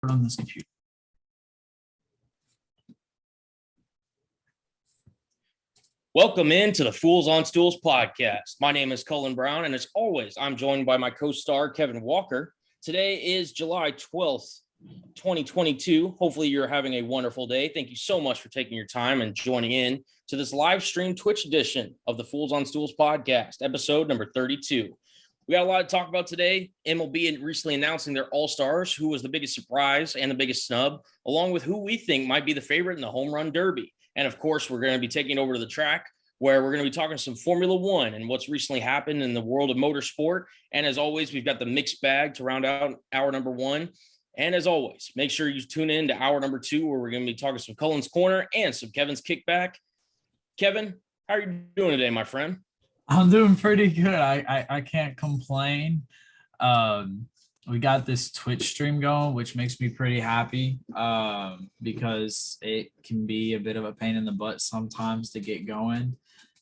on this computer. Welcome into the Fools on Stools podcast. My name is Cullen Brown, and as always, I'm joined by my co-star, Kevin Walker. Today is July 12th, 2022. Hopefully you're having a wonderful day. Thank you so much for taking your time and joining in to this live stream Twitch edition of the Fools on Stools podcast, episode number 32. We got a lot to talk about today. MLB recently announcing their All-Stars, who was the biggest surprise and the biggest snub, along with who we think might be the favorite in the home run derby. And of course, we're going to be taking over to the track where we're going to be talking some Formula One and what's recently happened in the world of motorsport. And as always, we've got the mixed bag to round out hour number one. And as always, make sure you tune in to hour number two, where we're going to be talking some Cullen's Corner and some Kevin's Kickback. Kevin, how are you doing today, my friend? I'm doing pretty good. I can't complain. We got this Twitch stream going, which makes me pretty happy because it can be a bit of a pain in the butt sometimes to get going.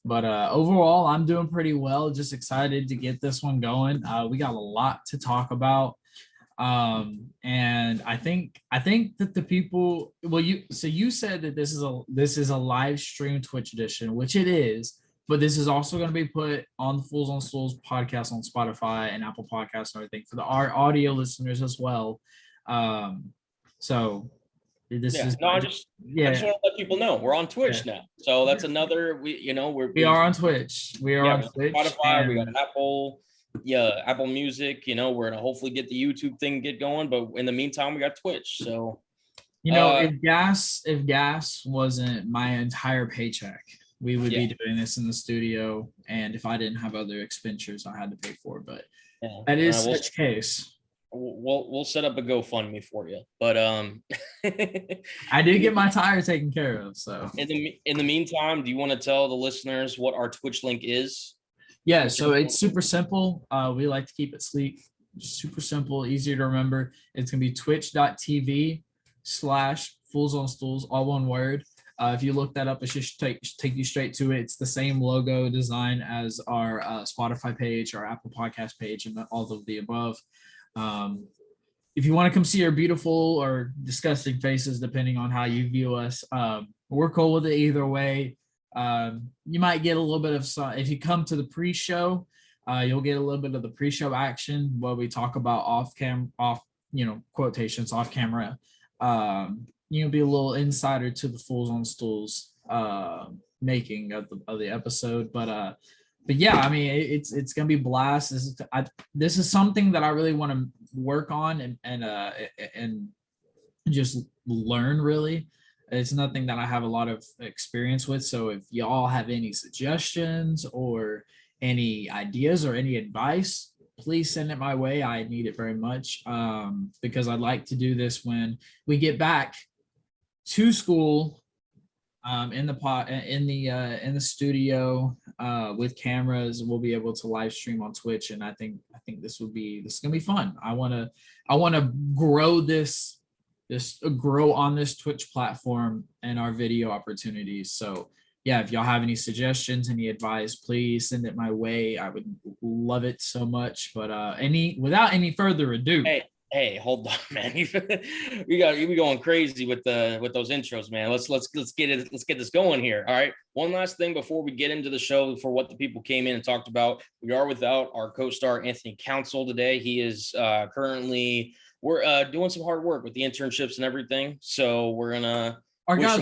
But overall, I'm doing pretty well. Just excited to get this one going. We got a lot to talk about. And I think that the people, you said that this is a live stream Twitch edition, which it is. But this is also going to be put on the Fools on Stools podcast on Spotify and Apple Podcasts and everything for our audio listeners as well. So this is I just want to let people know we're on Twitch now. So that's another we are on Twitch. We are on Twitch. Spotify. We got Apple. Apple Music. We're gonna hopefully get the YouTube thing get going. But in the meantime, we got Twitch. So if gas wasn't my entire paycheck, we would be doing this in the studio, and if I didn't have other expenditures I had to pay for, but that is such case. We'll set up a GoFundMe for you, but I did get my tire taken care of. So in the meantime, do you want to tell the listeners what our Twitch link is? Yeah, so it's super simple. We like to keep it sleek, super simple, easier to remember. It's gonna be twitch.tv/Fools on Stools, all one word. If you look that up, it should take you straight to it. It's the same logo design as our Spotify page, our Apple Podcast page, and all of the above. If you want to come see our beautiful or disgusting faces, depending on how you view us, we're cool with it either way. You might get a little bit of if you come to the pre-show, you'll get a little bit of the pre-show action where we talk about off camera. You'll be a little insider to the Fools on Stools making of the episode, but yeah, I mean it's gonna be blast. This is something that I really want to work on and just learn. Really, it's nothing that I have a lot of experience with. So if y'all have any suggestions or any ideas or any advice, please send it my way. I need it very much because I'd like to do this when we get back to school in the studio with cameras. We'll be able to live stream on Twitch, and I think this is gonna be fun. I want to grow grow on this Twitch platform and our video opportunities. So yeah, if y'all have any suggestions, any advice, please send it my way. I would love it so much. But without any further ado. Hey, hold on, man. we going crazy with those intros, man. Let's get this going here. All right. One last thing before we get into the show, for what the people came in and talked about. We are without our co-star Anthony Council today. He is currently doing some hard work with the internships and everything. So we're gonna. Our guy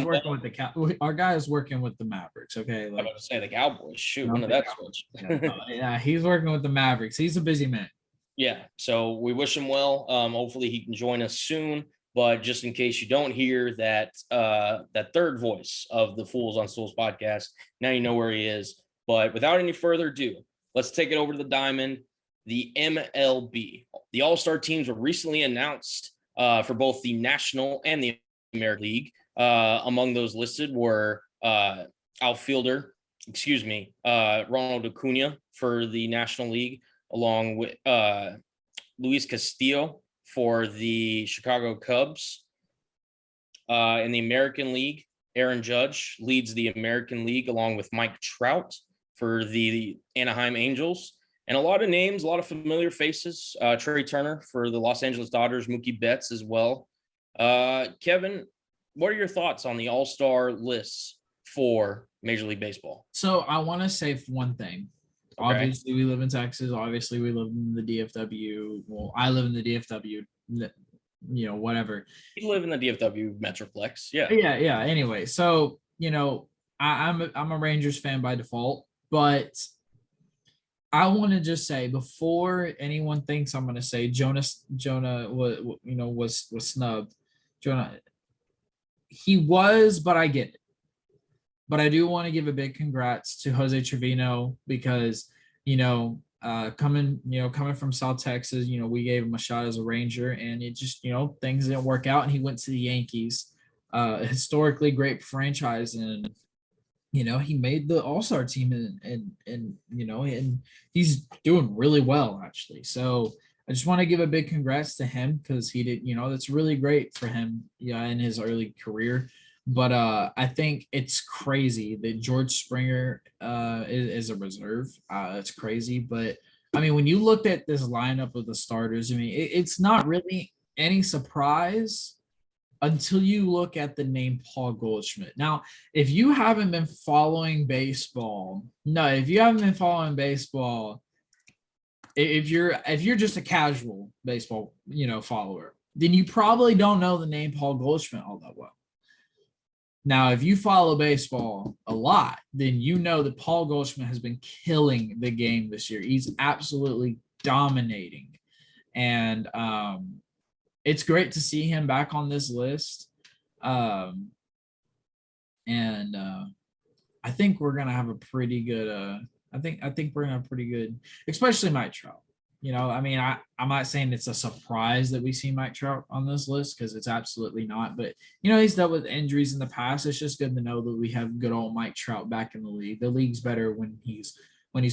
is working with the Mavericks. Okay, I'm about to say the Cowboys. Shoot, when did that switch? Yeah, he's working with the Mavericks. He's a busy man. Yeah, so we wish him well. Hopefully he can join us soon. But just in case you don't hear that third voice of the Fools on Stools podcast, now you know where he is. But without any further ado, let's take it over to the diamond, the MLB. The All-Star teams were recently announced for both the National and the American League. Among those listed were Ronald Acuna for the National League, along with Luis Castillo for the Chicago Cubs. In the American League, Aaron Judge leads the American League along with Mike Trout for the Anaheim Angels. And a lot of names, a lot of familiar faces. Trey Turner for the Los Angeles Dodgers, Mookie Betts as well Kevin, what are your thoughts on the All-Star lists for Major League Baseball? So I want to say one thing. Okay. Obviously, we live in Texas. Obviously, we live in the DFW. Well, I live in the DFW. Whatever. You live in the DFW Metroplex. Yeah. Yeah. Anyway, so I'm a Rangers fan by default, but I want to just say before anyone thinks I'm going to say Jonah was snubbed. Jonah, he was, but I get it. But I do want to give a big congrats to Jose Trevino because, coming from South Texas, we gave him a shot as a Ranger and it just, things didn't work out and he went to the Yankees, historically great franchise. And, he made the All-Star team and he's doing really well actually. So I just want to give a big congrats to him because he did, that's really great for him, in his early career. But I think it's crazy that George Springer is a reserve. It's crazy. But, I mean, when you looked at this lineup of the starters, I mean, it's not really any surprise until you look at the name Paul Goldschmidt. Now, if you haven't been following baseball, if you're just a casual baseball, follower, then you probably don't know the name Paul Goldschmidt all that well. Now, if you follow baseball a lot, then you know that Paul Goldschmidt has been killing the game this year. He's absolutely dominating. And it's great to see him back on this list. I think we're going to have a pretty good I think we're going to have pretty good, especially Mike Trout. I'm not saying it's a surprise that we see Mike Trout on this list because it's absolutely not. But, he's dealt with injuries in the past. It's just good to know that we have good old Mike Trout back in the league. The league's better when he's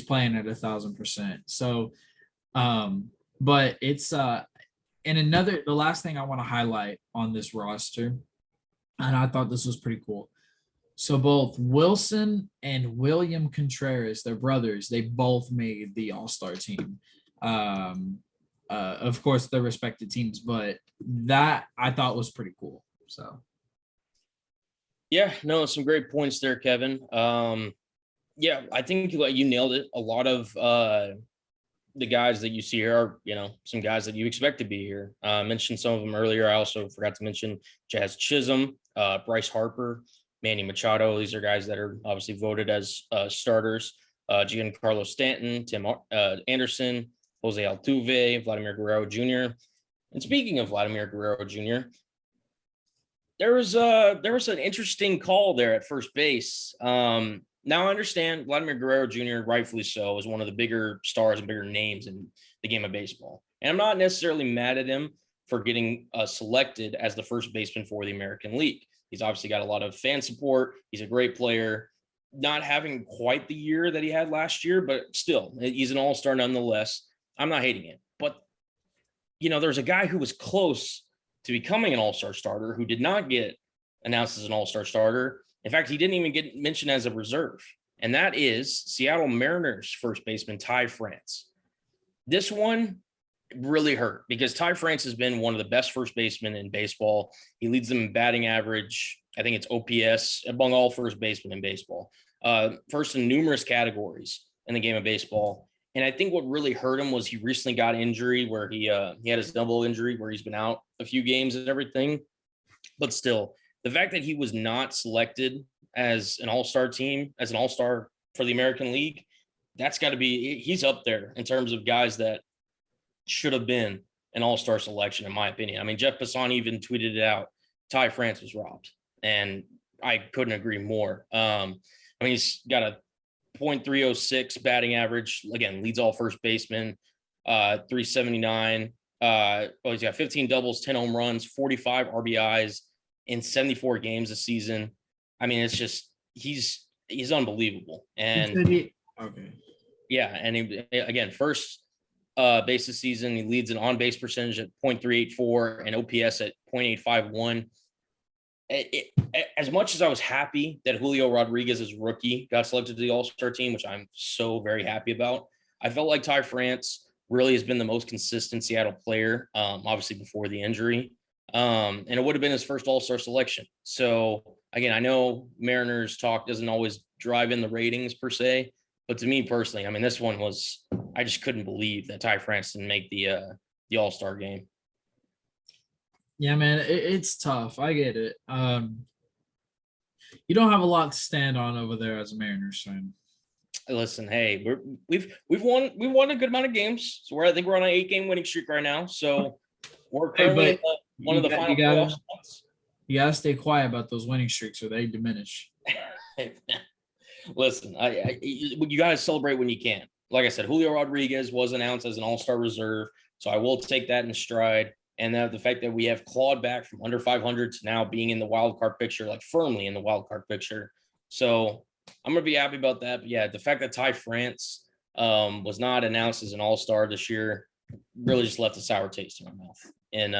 playing at 1,000%. So, but it's the last thing I want to highlight on this roster, and I thought this was pretty cool. So both Wilson and William Contreras, they're brothers, they both made the All-Star team. Of course, their respective teams, but that I thought was pretty cool. So, yeah, no, some great points there, Kevin. Yeah, I think you nailed it. A lot of the guys that you see here are, some guys that you expect to be here. I mentioned some of them earlier. I also forgot to mention Jazz Chisholm, Bryce Harper, Manny Machado. These are guys that are obviously voted as starters. Giancarlo Stanton, Tim Anderson, Jose Altuve, Vladimir Guerrero Jr. And speaking of Vladimir Guerrero Jr., there was an interesting call there at first base. Now I understand Vladimir Guerrero Jr., rightfully so, is one of the bigger stars and bigger names in the game of baseball. And I'm not necessarily mad at him for getting selected as the first baseman for the American League. He's obviously got a lot of fan support. He's a great player. Not having quite the year that he had last year, but still, he's an all-star nonetheless. I'm not hating it. But, there's a guy who was close to becoming an all-star starter who did not get announced as an all-star starter. In fact, he didn't even get mentioned as a reserve. And that is Seattle Mariners first baseman Ty France. This one really hurt because Ty France has been one of the best first basemen in baseball. He leads them in batting average. I think it's OPS among all first basemen in baseball. First in numerous categories in the game of baseball. And I think what really hurt him was he recently got injury where he had his double injury where he's been out a few games and everything. But still, the fact that he was not selected as an all-star team, as an all-star for the American League, that's got to be – he's up there in terms of guys that should have been an all-star selection, in my opinion. I mean, Jeff Passan even tweeted it out. Ty France was robbed, and I couldn't agree more. He's got a .306 batting average. Again, leads all first basemen, 379. He's got 15 doubles, 10 home runs, 45 RBIs in 74 games this season. I mean, it's just he's unbelievable. And okay, yeah, and again, first base this season, he leads an on-base percentage at .384 and OPS at .851. As much as I was happy that Julio Rodriguez's rookie got selected to the All-Star team, which I'm so very happy about, I felt like Ty France really has been the most consistent Seattle player, obviously before the injury. And it would have been his first All-Star selection. So again, I know Mariners talk doesn't always drive in the ratings per se, but to me personally, I mean, this one was, I just couldn't believe that Ty France didn't make the All-Star game. Yeah, man, it's tough. I get it. You don't have a lot to stand on over there as a Mariners fan. Listen, hey, we've won a good amount of games. So I think we're on an 8-game winning streak right now. So we're currently one of the final playoff spots. You gotta stay quiet about those winning streaks or they diminish. Listen, you gotta celebrate when you can. Like I said, Julio Rodriguez was announced as an All-Star reserve, so I will take that in stride. And the fact that we have clawed back from under 500 to now being in the wild card picture, like firmly in the wild card picture. So I'm gonna be happy about that. But yeah, the fact that Ty France was not announced as an All-Star this year really just left a sour taste in my mouth, in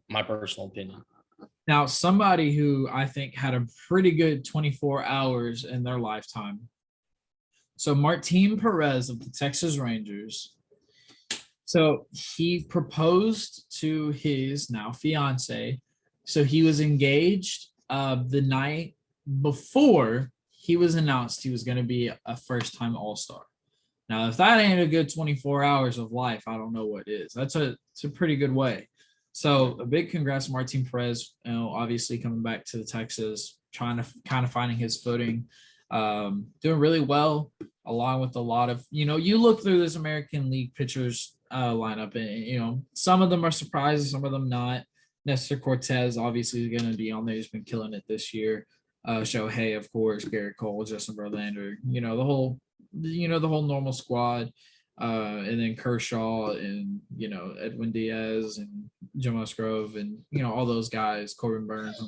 my personal opinion. Now, somebody who I think had a pretty good 24 hours in their lifetime. So Martin Perez of the Texas Rangers. So he proposed to his now fiance. So he was engaged the night before he was announced he was going to be a first-time All-Star. Now, if that ain't a good 24 hours of life, I don't know what is. It's a pretty good way. So a big congrats to Martin Perez, obviously coming back to the Texas, trying to kind of finding his footing, doing really well, along with a lot of, you look through this American League pitchers lineup and, some of them are surprises, some of them not. Nestor Cortez obviously is going to be on there. He's been killing it this year. Shohei, of course, Garrett Cole, Justin Verlander, the whole normal squad. And then Kershaw and, Edwin Diaz and Joe Musgrove and, all those guys, Corbin Burns.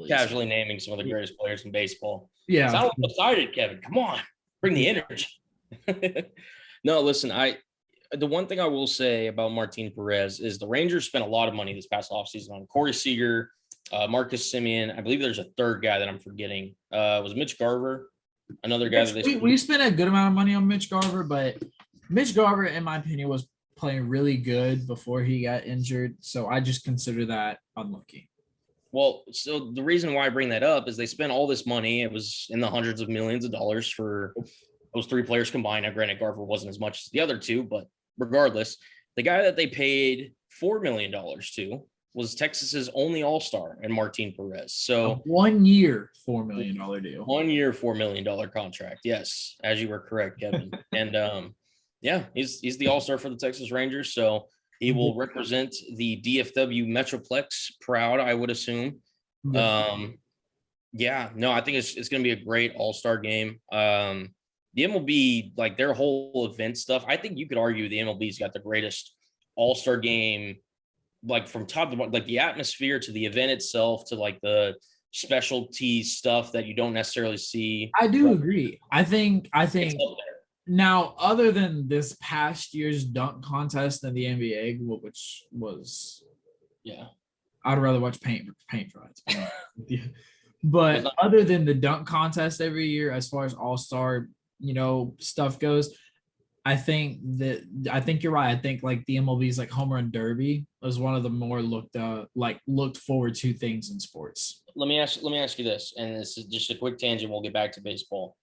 Casually naming some of the greatest players in baseball. Yeah. Sound excited, Kevin. Come on. Bring the energy. No, listen, the one thing I will say about Martin Perez is the Rangers spent a lot of money this past offseason on Corey Seager, Marcus Semien. I believe there's a third guy that I'm forgetting. Was Mitch Garver another guy that we spent a good amount of money on Mitch Garver, but Mitch Garver, in my opinion, was playing really good before he got injured. So I just consider that unlucky. Well, so the reason why I bring that up is they spent all this money. It was in the hundreds of millions of dollars for those three players combined. Now, granted, Garver wasn't as much as the other two, but regardless, the guy that they paid $4 million to was Texas's only All-Star and Martin Perez. So 1 year, $4 million deal. 1 year, $4 million contract. Yes, as you were correct, Kevin. And yeah, he's the All-Star for the Texas Rangers. So he will represent the DFW Metroplex proud, I would assume. Yeah, no, I think it's going to be a great All-Star game. The MLB, like their whole event stuff, I think you could argue the MLB's got the greatest All-Star game, like from top to bottom, like the atmosphere to the event itself to like the specialty stuff that you don't necessarily see. I do agree. I think now, other than this past year's dunk contest in the NBA, which was, I'd rather watch paint dries. But other than the dunk contest every year, as far as All-Star, stuff goes, I think you're right. I think like the MLB's like home run derby was one of the more looked forward to things in sports. Let me ask you this, and this is just a quick tangent. We'll get back to baseball.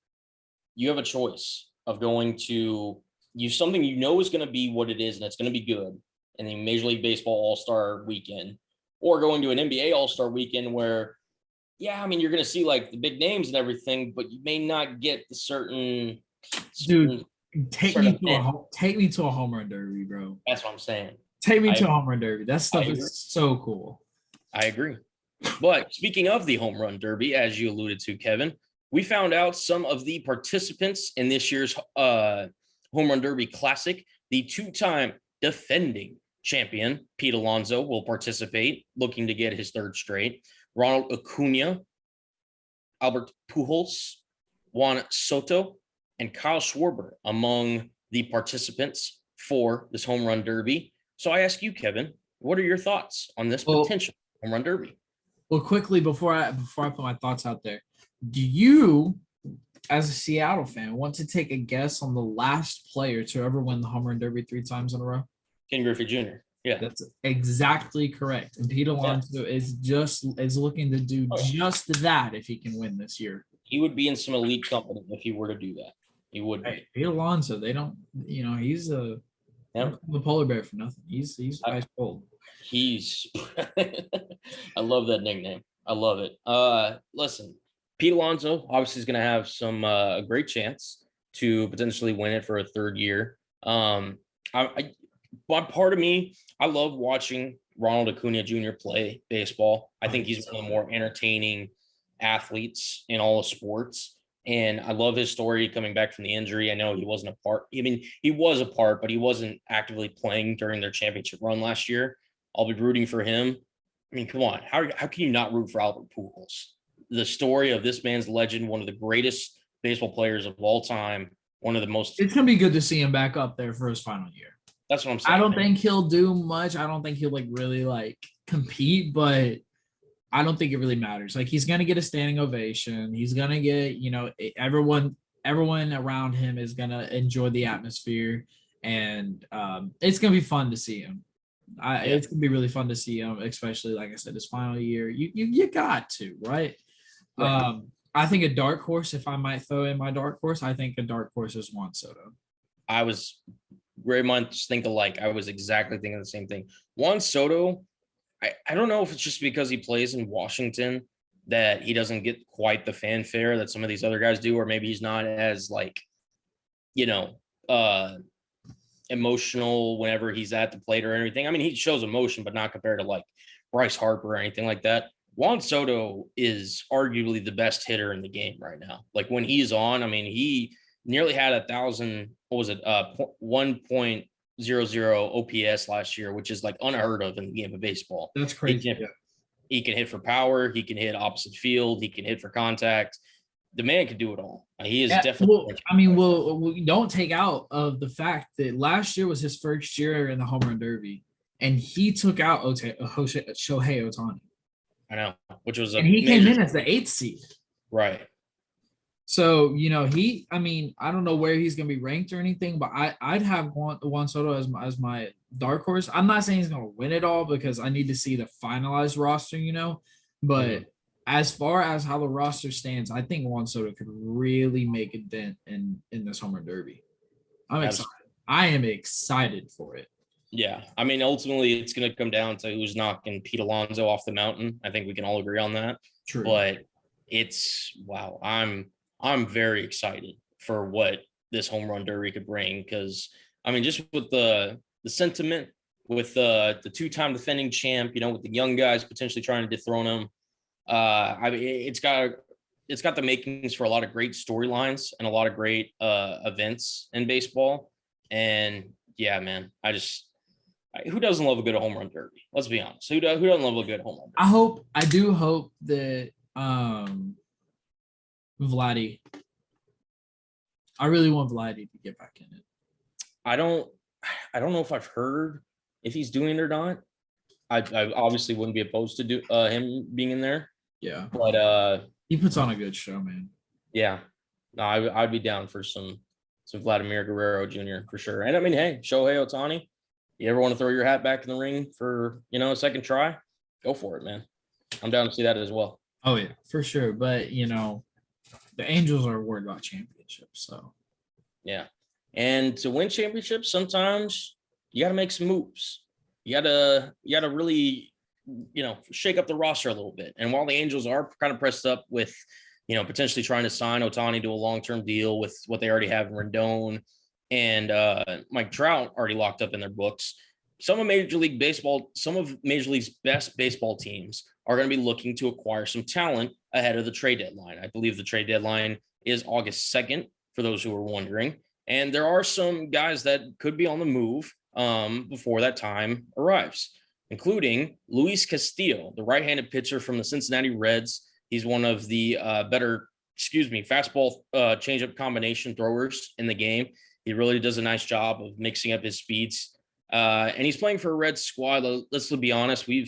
You have a choice of going to something is going to be what it is and it's going to be good in the Major League Baseball All-Star weekend, or going to an NBA All-Star weekend where, you're going to see like the big names and everything, but you may not get the certain dude. Take me to a home run derby, bro. That's what I'm saying. Take me to a home run derby. That stuff is so cool. I agree. But speaking of the home run derby, as you alluded to, Kevin, we found out some of the participants in this year's home run derby classic. The two-time defending champion, Pete Alonso, will participate, looking to get his third straight. Ronald Acuna, Albert Pujols, Juan Soto, and Kyle Schwarber among the participants for this home run derby. So I ask you, Kevin, what are your thoughts on this potential home run derby? Well, quickly before I put my thoughts out there, do you, as a Seattle fan, want to take a guess on the last player to ever win the home run derby 3 times in a row? Ken Griffey Jr. Yeah. That's exactly correct. And Pete Alonso is looking to do just that if he can win this year. He would be in some elite company if he were to do that. He would be. Hey, Pete Alonso, they don't, he's the polar bear for nothing. He's ice cold. He's I love that nickname. I love it. Listen, Pete Alonso obviously is going to have some a great chance to potentially win it for a third year. But part of me, I love watching Ronald Acuna Jr. play baseball. I think he's one of the more entertaining athletes in all of sports. And I love his story coming back from the injury. I know he wasn't a part. I mean, he was a part, but he wasn't actively playing during their championship run last year. I'll be rooting for him. I mean, come on. How can you not root for Albert Pujols? The story of this man's legend, one of the greatest baseball players of all time, one of the most. It's going to be good to see him back up there for his final year. That's what I'm saying. I don't think he'll do much. I don't think he'll really compete, but I don't think it really matters. Like, he's going to get a standing ovation. He's going to get, everyone around him is going to enjoy the atmosphere, and it's going to be fun to see him. It's going to be really fun to see him, especially, like I said, his final year. You got to, right? I think a dark horse, if I might throw in my dark horse, I think a dark horse is Juan Soto. I was very much think alike. I was exactly thinking the same thing. Juan Soto, I don't know if it's just because he plays in Washington that he doesn't get quite the fanfare that some of these other guys do, or maybe he's not as emotional whenever he's at the plate or anything. I mean, he shows emotion, but not compared to like Bryce Harper or anything like that. Juan Soto is arguably the best hitter in the game right now. Like, when he's on, I mean, he nearly had 1,000, 1.00 OPS last year, which is like unheard of in the game of baseball. That's crazy. He can hit for power. He can hit opposite field. He can hit for contact. The man can do it all. He is definitely. We don't take out of the fact that last year was his first year in the home run derby, and he took out Shohei Ohtani. I know, which was and he came in as the 8th seed. Right. So, I don't know where he's going to be ranked or anything, but I'd have Juan Soto as my dark horse. I'm not saying he's going to win it all because I need to see the finalized roster, but as far as how the roster stands, I think Juan Soto could really make a dent in this home run derby. I'm excited. I am excited for it. Yeah. I mean, ultimately, it's going to come down to who's knocking Pete Alonso off the mountain. I think we can all agree on that. True. But wow. I'm very excited for what this home run derby could bring, because, I mean, just with the sentiment, with the 2-time defending champ, with the young guys potentially trying to dethrone him, I mean, it's got the makings for a lot of great storylines and a lot of great events in baseball. And yeah, man, who doesn't love a good home run derby? Let's be honest. Who doesn't love a good home run derby? I do hope that Vladdy. I really want Vladdy to get back in it. I don't know if I've heard if he's doing it or not. I obviously wouldn't be opposed to him being in there. Yeah, but he puts on a good show, man. Yeah, no, I'd be down for some Vladimir Guerrero Jr. for sure. And I mean, hey, Shohei Ohtani, you ever want to throw your hat back in the ring for a second try? Go for it, man. I'm down to see that as well. Oh yeah, for sure. But the Angels are worried about championships, so yeah. And to win championships, sometimes you got to make some moves. You gotta really, shake up the roster a little bit. And while the Angels are kind of pressed up with, potentially trying to sign Ohtani to a long-term deal with what they already have in Rendon and Mike Trout already locked up in their books, some of Major League's best baseball teams are going to be looking to acquire some talent ahead of the trade deadline. I believe the trade deadline is August 2nd, for those who are wondering. And there are some guys that could be on the move before that time arrives, including Luis Castillo, the right-handed pitcher from the Cincinnati Reds. He's one of the better, fastball changeup combination throwers in the game. He really does a nice job of mixing up his speeds. And he's playing for a Reds squad. Let's be honest. We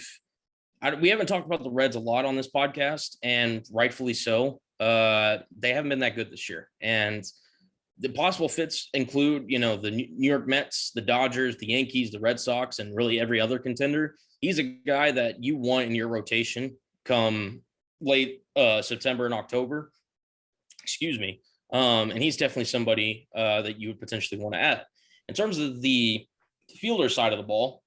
haven't talked about the Reds a lot on this podcast, and rightfully so. They haven't been that good this year. And the possible fits include, the New York Mets, the Dodgers, the Yankees, the Red Sox, and really every other contender. He's a guy that you want in your rotation come late September and October. Excuse me. And he's definitely somebody that you would potentially want to add. In terms of the fielder side of the ball,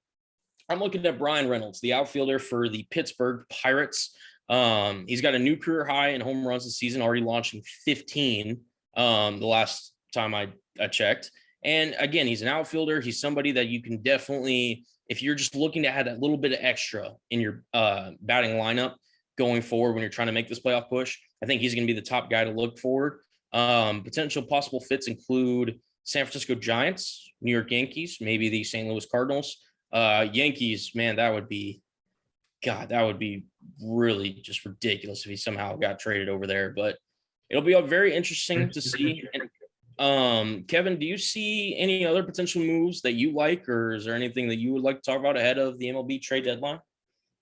I'm looking at Brian Reynolds, the outfielder for the Pittsburgh Pirates. He's got a new career high in home runs this season, already launching 15 the last time I checked. And again, he's an outfielder. He's somebody that you can definitely, if you're just looking to add that little bit of extra in your batting lineup going forward when you're trying to make this playoff push, I think he's going to be the top guy to look forward. Potential possible fits include San Francisco Giants, New York Yankees, maybe the St. Louis Cardinals. Yankees, man, that would be really just ridiculous if he somehow got traded over there. But it'll be very interesting to see. And, Kevin, do you see any other potential moves that you like, or is there anything that you would like to talk about ahead of the MLB trade deadline?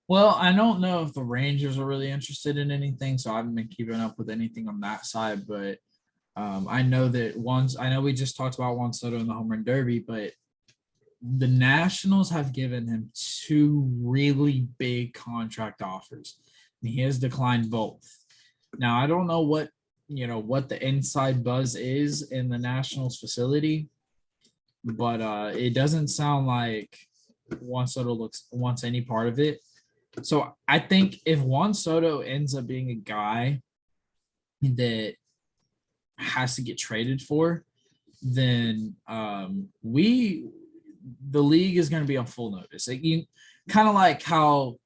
Well, I don't know if the Rangers are really interested in anything, so I haven't been keeping up with anything on that side. But I know we just talked about Juan Soto in the home run derby, but the Nationals have given him 2 really big contract offers, and he has declined both. Now, I don't know what the inside buzz is in the Nationals facility, but it doesn't sound like Juan Soto wants any part of it. So I think if Juan Soto ends up being a guy that has to get traded for, then the league is going to be on full notice. Kind of like how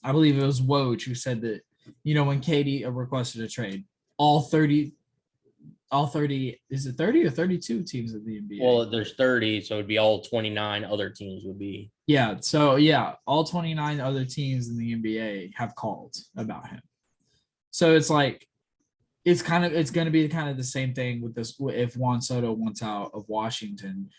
I believe it was Woj who said that, when Katie requested a trade, all 30, is it 30 or 32 teams of the NBA? Well, there's 30, so it'd be all 29 other teams would be. Yeah. So yeah, all 29 other teams in the NBA have called about him. So it's like, it's going to be kind of the same thing with this. If Juan Soto wants out of Washington,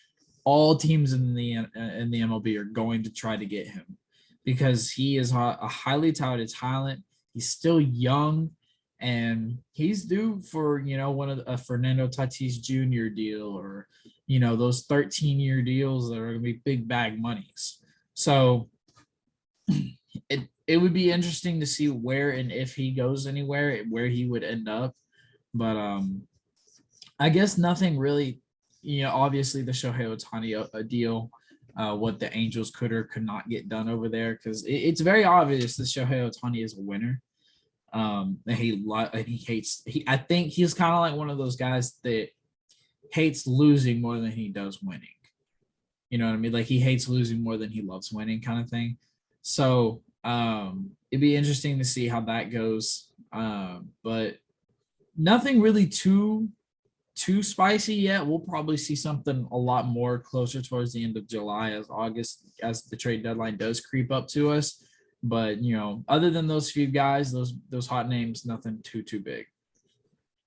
all teams in the MLB are going to try to get him because he is a highly touted talent. He's still young, and he's due for, one of a Fernando Tatis Jr. deal, or, those 13-year deals that are going to be big bag monies. So it would be interesting to see where, and if he goes anywhere, where he would end up. But I guess nothing really, obviously the Shohei Ohtani deal, what the Angels could or could not get done over there, because it's very obvious that Shohei Ohtani is a winner. And I think he's kind of like one of those guys that hates losing more than he does winning. You know what I mean? Like, he hates losing more than he loves winning, kind of thing. So it'd be interesting to see how that goes. But nothing really too spicy yet. We'll probably see something a lot more closer towards the end of July as the trade deadline does creep up to us. But, other than those few guys, those hot names, nothing too big.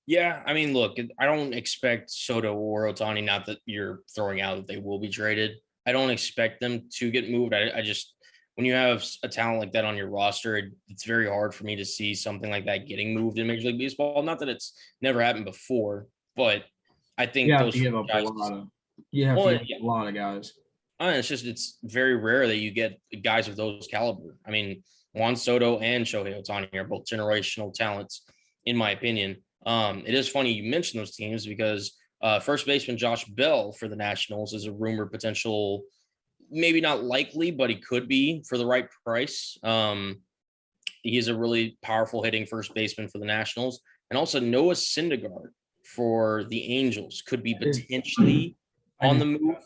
Yeah, I mean, look, I don't expect Soto or Ohtani, not that you're throwing out that they will be traded. I don't expect them to get moved. I just, when you have a talent like that on your roster, it's very hard for me to see something like that getting moved in Major League Baseball. Not that it's never happened before, but I think You have those to give up guys, a lot of guys. It's very rare that you get guys of those caliber. I mean, Juan Soto and Shohei Ohtani are both generational talents, in my opinion. It is funny you mentioned those teams because first baseman Josh Bell for the Nationals is a rumored potential, maybe not likely, but he could be for the right price. He's a really powerful hitting first baseman for the Nationals. And also Noah Syndergaard for the Angels could be potentially on the move.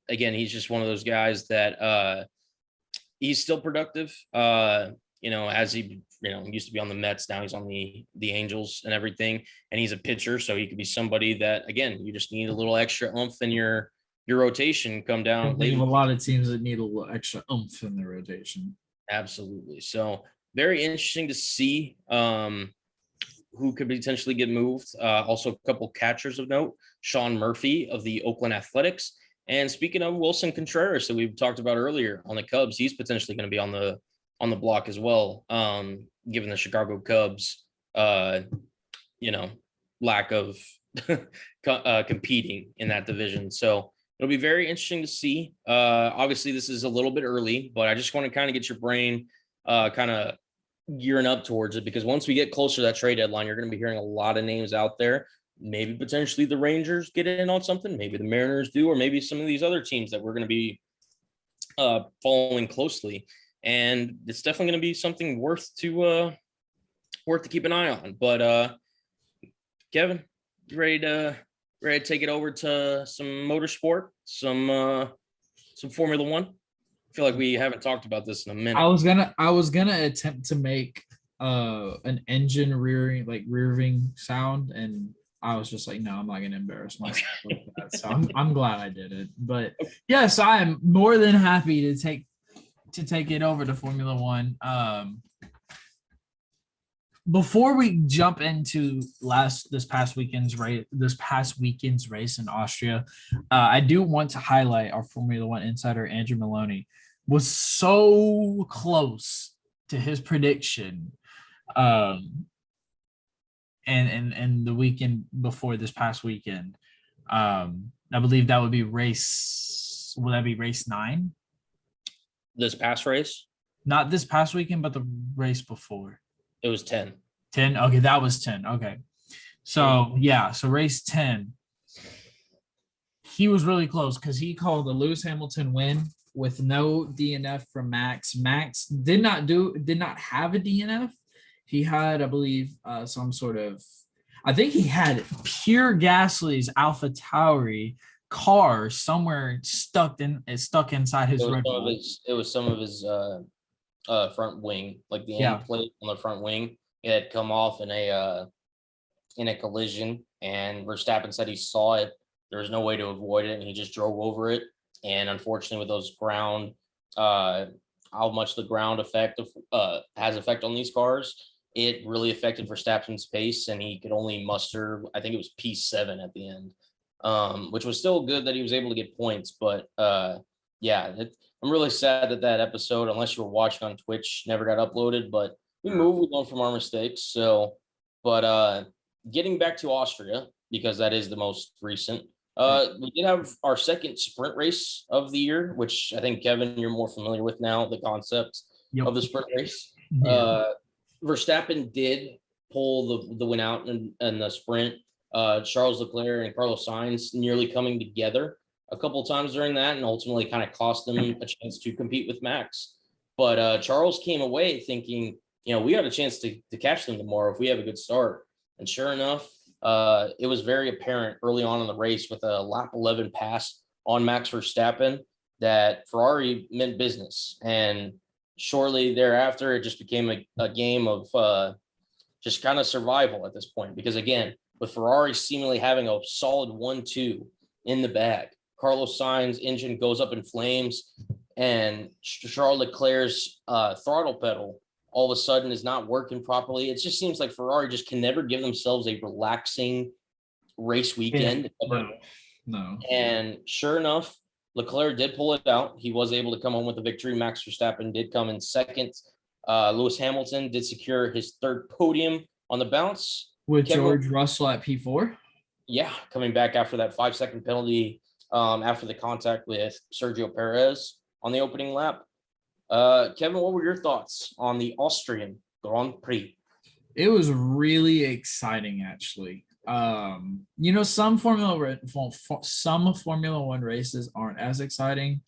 Again, he's just one of those guys that he's still productive. As he, used to be on the Mets, now he's on the Angels and everything, and he's a pitcher, so he could be somebody that, again, you just need a little extra oomph in your rotation come down. We have a lot of teams that need a little extra oomph in their rotation. Absolutely. So very interesting to see who could potentially get moved. Also, a couple catchers of note: Sean Murphy of the Oakland Athletics, and speaking of Wilson Contreras that we've talked about earlier on the Cubs, he's potentially going to be on the block as well. Given the Chicago Cubs, lack of competing in that division. So it'll be very interesting to see. Obviously, this is a little bit early, but I just want to kind of get your brain kind of gearing up towards it, because once we get closer to that trade deadline, you're going to be hearing a lot of names out there. Maybe potentially the Rangers get in on something. Maybe the Mariners do, or maybe some of these other teams that we're going to be following closely. And it's definitely going to be something worth to keep an eye on. But Kevin, you ready to take it over to some motorsport, some Formula One? I feel like we haven't talked about this in a minute. I was gonna attempt to make an engine rearing sound, and I was just like, no, I'm not gonna embarrass myself with that. So I'm glad I did it. But yes, I am more than happy to take it over to Formula One. Before we jump into this past weekend's race in Austria, I do want to highlight our Formula One insider Andrew Maloney was so close to his prediction, and the weekend before this past weekend. I believe that would be race 9? This past race? Not this past weekend, but the race before. It was 10. 10? Okay, that was 10. Okay. So, yeah, so race 10. He was really close because he called the Lewis Hamilton win with no DNF from Max. Max did not have a DNF. He had, I believe, some sort of, I think he had Pierre Gasly's Alpha Tauri car somewhere stuck inside his Red Bull. It was some of his front wing, like the end plate on the front wing. It had come off in a collision, and Verstappen said he saw it. There was no way to avoid it, and he just drove over it. And unfortunately, with those ground, how much the ground has effect on these cars, it really affected Verstappen's pace, and he could only muster, I think it was P7 at the end, which was still good that he was able to get points. But I'm really sad that episode, unless you were watching on Twitch, never got uploaded. But we learn from our mistakes. So, but getting back to Austria, because that is the most recent. We did have our second sprint race of the year, which I think, Kevin, you're more familiar with now, the concept of the sprint race. Yeah. Verstappen did pull the win out in the sprint. Charles Leclerc and Carlos Sainz nearly coming together a couple of times during that, and ultimately kind of cost them a chance to compete with Max. But Charles came away thinking, we got a chance to catch them tomorrow if we have a good start. And sure enough, it was very apparent early on in the race with a lap 11 pass on Max Verstappen that Ferrari meant business. And shortly thereafter, it just became a game of just kind of survival at this point. Because again, with Ferrari seemingly having a solid 1-2 in the bag, Carlos Sainz engine goes up in flames, and Charles Leclerc's throttle pedal all of a sudden is not working properly. It just seems like Ferrari just can never give themselves a relaxing race weekend. No. And sure enough, Leclerc did pull it out. He was able to come home with the victory. Max Verstappen did come in second. Lewis Hamilton did secure his third podium on the bounce. With George Russell at P4? Yeah, coming back after that 5-second penalty after the contact with Sergio Perez on the opening lap. Kevin, what were your thoughts on the Austrian Grand Prix? It was really exciting, actually. Some Formula One races aren't as exciting,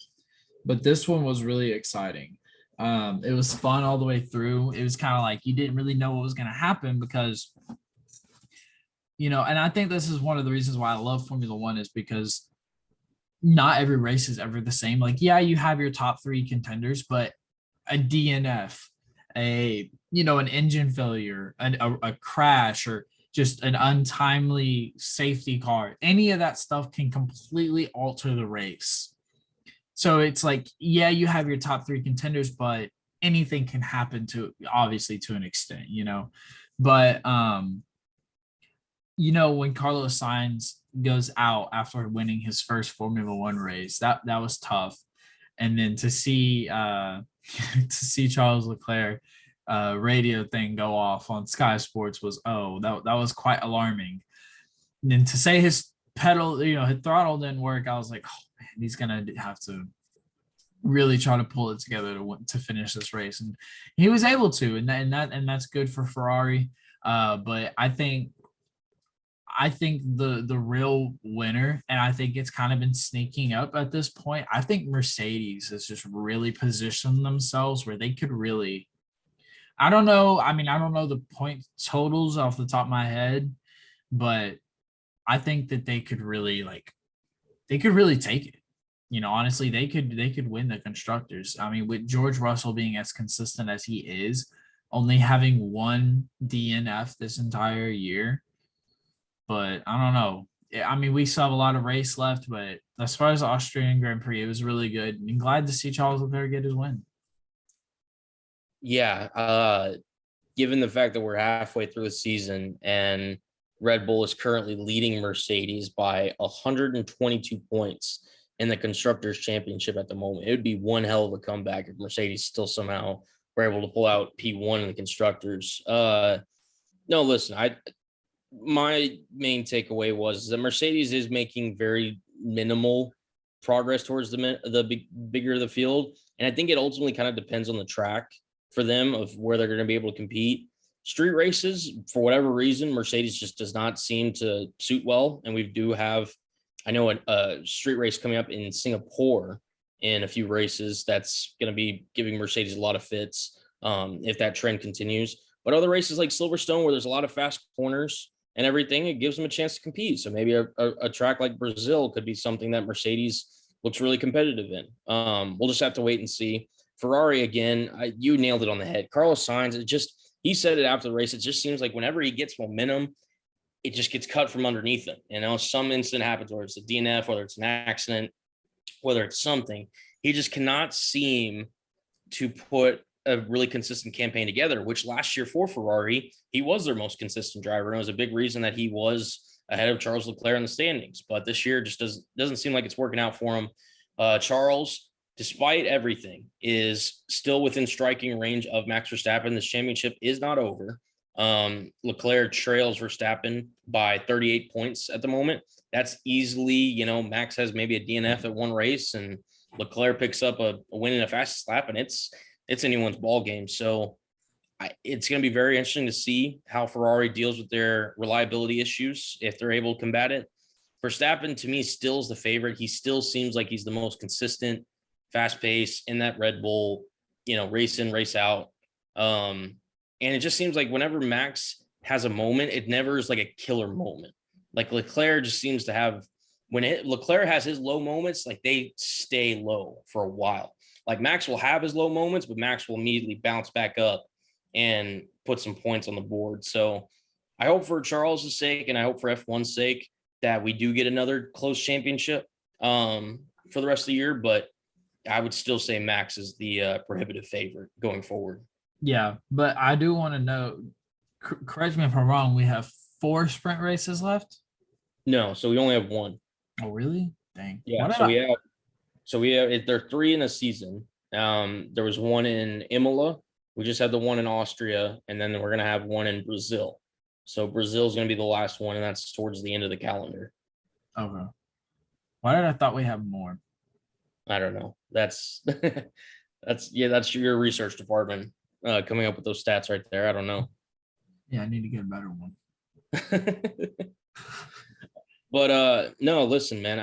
but this one was really exciting. It was fun all the way through. It was kind of like you didn't really know what was going to happen because, and I think this is one of the reasons why I love Formula One is because not every race is ever the same. Like, yeah, you have your top 3 contenders, but a DNF, an engine failure, a crash, or just an untimely safety car, any of that stuff can completely alter the race. So it's like, yeah, you have your top 3 contenders, but anything can happen to an extent, But, when Carlos Sainz goes out after winning his first Formula One race, that was tough. And then to see Charles Leclerc radio thing go off on Sky Sports was that was quite alarming. And to say his pedal, his throttle didn't work, I was like, oh man, he's gonna have to really try to pull it together to finish this race, and he was able to, and that's good for Ferrari. But I think the real winner, and I think it's kind of been sneaking up at this point. I think Mercedes has just really positioned themselves where they could really. I don't know. I mean, I don't know the point totals off the top of my head, but I think that they could really take it. Honestly, they could win the constructors. I mean, with George Russell being as consistent as he is, only having one DNF this entire year. But I don't know. I mean, we still have a lot of race left, but as far as the Austrian Grand Prix, it was really good. And glad to see Charles Leclerc get his win. Yeah, given the fact that we're halfway through the season and Red Bull is currently leading Mercedes by 122 points in the Constructors' Championship at the moment, it would be one hell of a comeback if Mercedes still somehow were able to pull out P1 in the Constructors. No, listen, my main takeaway was that Mercedes is making very minimal progress towards the bigger the field, and I think it ultimately kind of depends on the track for them of where they're going to be able to compete. Street races, for whatever reason, Mercedes just does not seem to suit well, and we do have, I know, a street race coming up in Singapore in a few races that's going to be giving Mercedes a lot of fits if that trend continues. But other races like Silverstone, where there's a lot of fast corners and everything, it gives them a chance to compete. So maybe a track like Brazil could be something that Mercedes looks really competitive in. We'll just have to wait and see. Ferrari, again, you nailed it on the head. Carlos Sainz, he said it after the race. It just seems like whenever he gets momentum, it just gets cut from underneath him. Some incident happens, whether it's a DNF, whether it's an accident, whether it's something. He just cannot seem to put a really consistent campaign together, which last year for Ferrari, he was their most consistent driver. And it was a big reason that he was ahead of Charles Leclerc in the standings. But this year just doesn't seem like it's working out for him. Charles, despite everything, is still within striking range of Max Verstappen. This championship is not over. Leclerc trails Verstappen by 38 points at the moment. That's easily, Max has maybe a DNF at one race and Leclerc picks up a win in a fastest lap, and it's anyone's ball game. So it's going to be very interesting to see how Ferrari deals with their reliability issues, if they're able to combat it. Verstappen, to me, still is the favorite. He still seems like he's the most consistent, fast pace in that Red Bull, race in, race out. And it just seems like whenever Max has a moment, it never is like a killer moment. Like Leclerc just seems to have, Leclerc has his low moments, like they stay low for a while. Like Max will have his low moments, but Max will immediately bounce back up and put some points on the board. So I hope for Charles' sake, and I hope for F1's sake, that we do get another close championship for the rest of the year. But I would still say Max is the prohibitive favorite going forward. Yeah, but I do want to know, correct me if I'm wrong, we have 4 sprint races left? No, so we only have 1. Oh, really? Dang. Yeah, we have there are 3 in a season. There was 1 in Imola. We just had the 1 in Austria, and then we're going to have 1 in Brazil. So Brazil is going to be the last one, and that's towards the end of the calendar. Okay. Why did I thought we have more? I don't know. That's that's your research department coming up with those stats right there. I don't know. Yeah, I need to get a better one. But no, listen, man.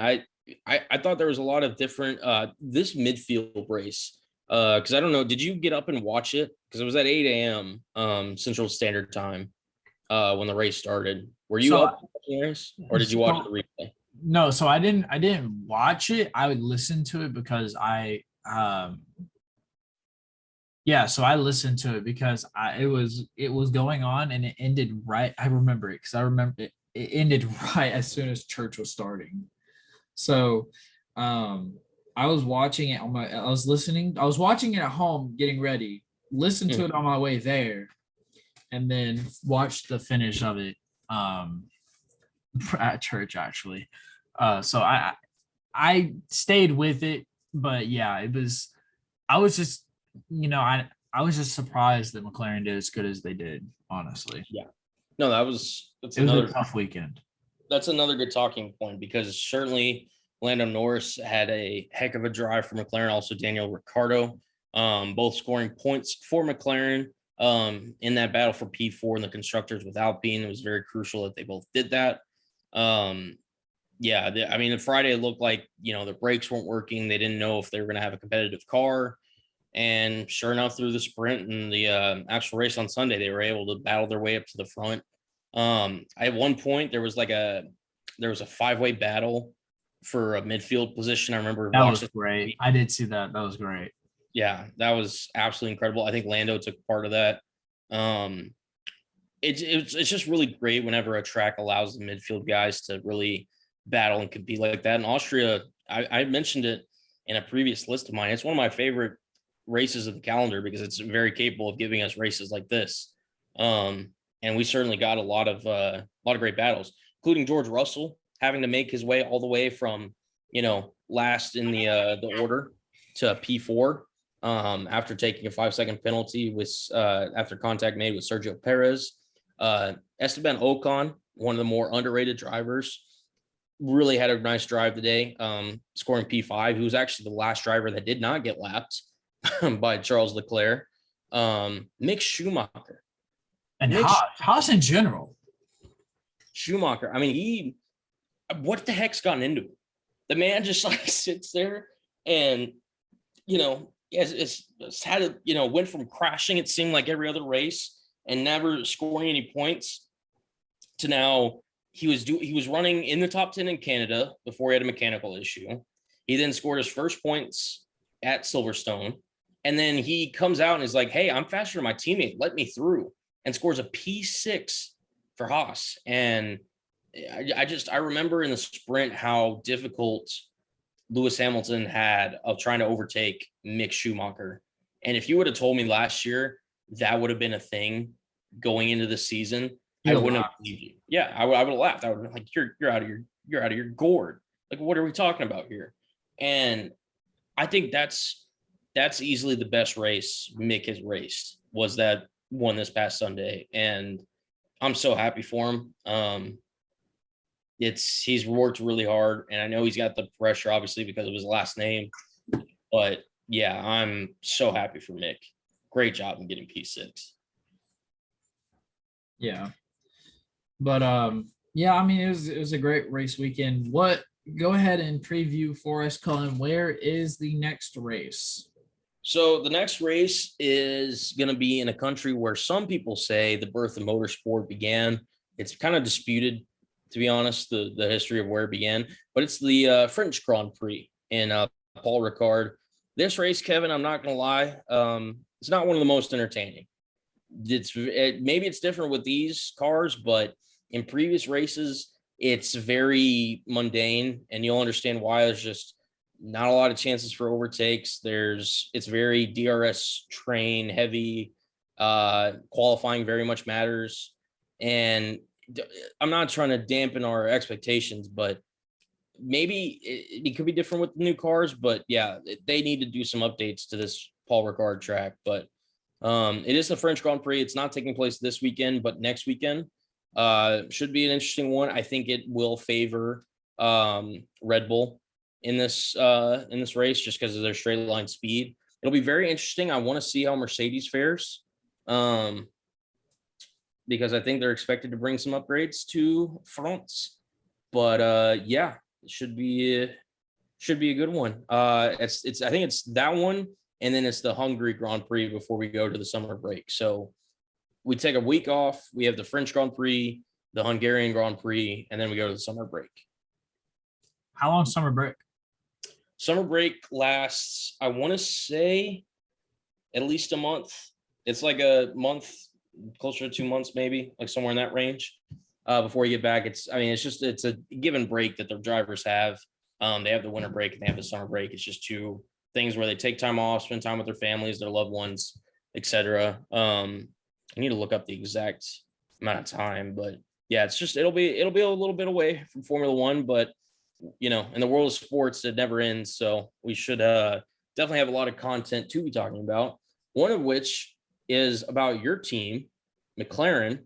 I thought there was a lot of different this midfield race. Because I don't know, did you get up and watch it? Because it was at 8 a.m. Central Standard Time when the race started. Were you up watching the race, or did you watch the replay? No, so I didn't watch it. I would listen to it because so I listened to it because it was going on and it ended right. I remember it because I remember it ended right as soon as church was starting. So I was watching it I was watching it at home getting ready, listened to it on my way there, and then watched the finish of it at church actually. So I stayed with it, but yeah, I was just surprised that McLaren did as good as they did, honestly. Yeah. No, that's another tough weekend. That's another good talking point because certainly Lando Norris had a heck of a drive for McLaren. Also, Daniel Ricciardo, both scoring points for McLaren in that battle for P4 in the constructors with Alpine. It was very crucial that they both did that. I mean, the Friday it looked like, the brakes weren't working. They didn't know if they were going to have a competitive car. And sure enough, through the sprint and the actual race on Sunday, they were able to battle their way up to the front. At one point, there was a 5-way battle for a midfield position. I remember that was great. I did see that. That was great. Yeah, that was absolutely incredible. I think Lando took part of that. It's just really great whenever a track allows the midfield guys to really battle and compete like that. In Austria, I mentioned it in a previous list of mine. It's one of my favorite races of the calendar because it's very capable of giving us races like this. And we certainly got a lot of great battles, including George Russell having to make his way all the way from, last in the order to P4 after taking a 5-second penalty with after contact made with Sergio Perez. Esteban Ocon, one of the more underrated drivers, really had a nice drive today, scoring P5. He was actually the last driver that did not get lapped by Charles Leclerc. Mick Schumacher. And Haas in general. Schumacher, I mean, what the heck's gotten into him? The man just sits there and, it's had to, went from crashing, it seemed like every other race and never scoring any points to now he was running in the top 10 in Canada before he had a mechanical issue. He then scored his first points at Silverstone. And then he comes out and is like, hey, I'm faster than my teammate. Let me through. And scores a P6 for Haas. And I remember in the sprint how difficult Lewis Hamilton had of trying to overtake Mick Schumacher. And if you would have told me last year that would have been a thing going into the season, I wouldn't have believed you. Yeah, I would have laughed. I would have been like, you're out of your gourd. Like, what are we talking about here? And I think that's easily the best race Mick has raced, was that one this past Sunday. And I'm so happy for him. He's worked really hard, and I know he's got the pressure obviously because of his last name, but yeah, I'm so happy for Mick. Great job in getting P6. Yeah. But yeah, I mean, it was a great race weekend. Go ahead and preview for us, Cullen. Where is the next race? So the next race is going to be in a country where some people say the birth of motorsport began. It's kind of disputed, to be honest, the history of where it began, but it's the French Grand Prix in Paul Ricard. This race, Kevin, I'm not going to lie, it's not one of the most entertaining. Maybe it's different with these cars, but in previous races, it's very mundane, and you'll understand why. There's just not a lot of chances for overtakes. It's very DRS train heavy. Qualifying very much matters. And I'm not trying to dampen our expectations, but maybe it could be different with the new cars. But yeah, they need to do some updates to this Paul Ricard track. But it is the French Grand Prix. It's not taking place this weekend, but next weekend should be an interesting one. I think it will favor Red Bull in this race just because of their straight line speed. It'll be very interesting. I want to see how Mercedes fares because I think they're expected to bring some upgrades to France. But yeah, it should be a good one. I think it's that one, and then it's the Hungary Grand Prix before we go to the summer break. So we take a week off. We have the French Grand Prix, the Hungarian Grand Prix, and then we go to the summer break. How long summer break? Summer break lasts, I want to say, at least a month. It's like a month, closer to 2 months, maybe, like somewhere in that range. Before you get back, it's a given break that the drivers have. They have the winter break and they have the summer break. It's just two things where they take time off, spend time with their families, their loved ones, etc. I need to look up the exact amount of time, but yeah, it'll be a little bit away from Formula One, but in the world of sports, it never ends. So we should definitely have a lot of content to be talking about. One of which is about your team, McLaren.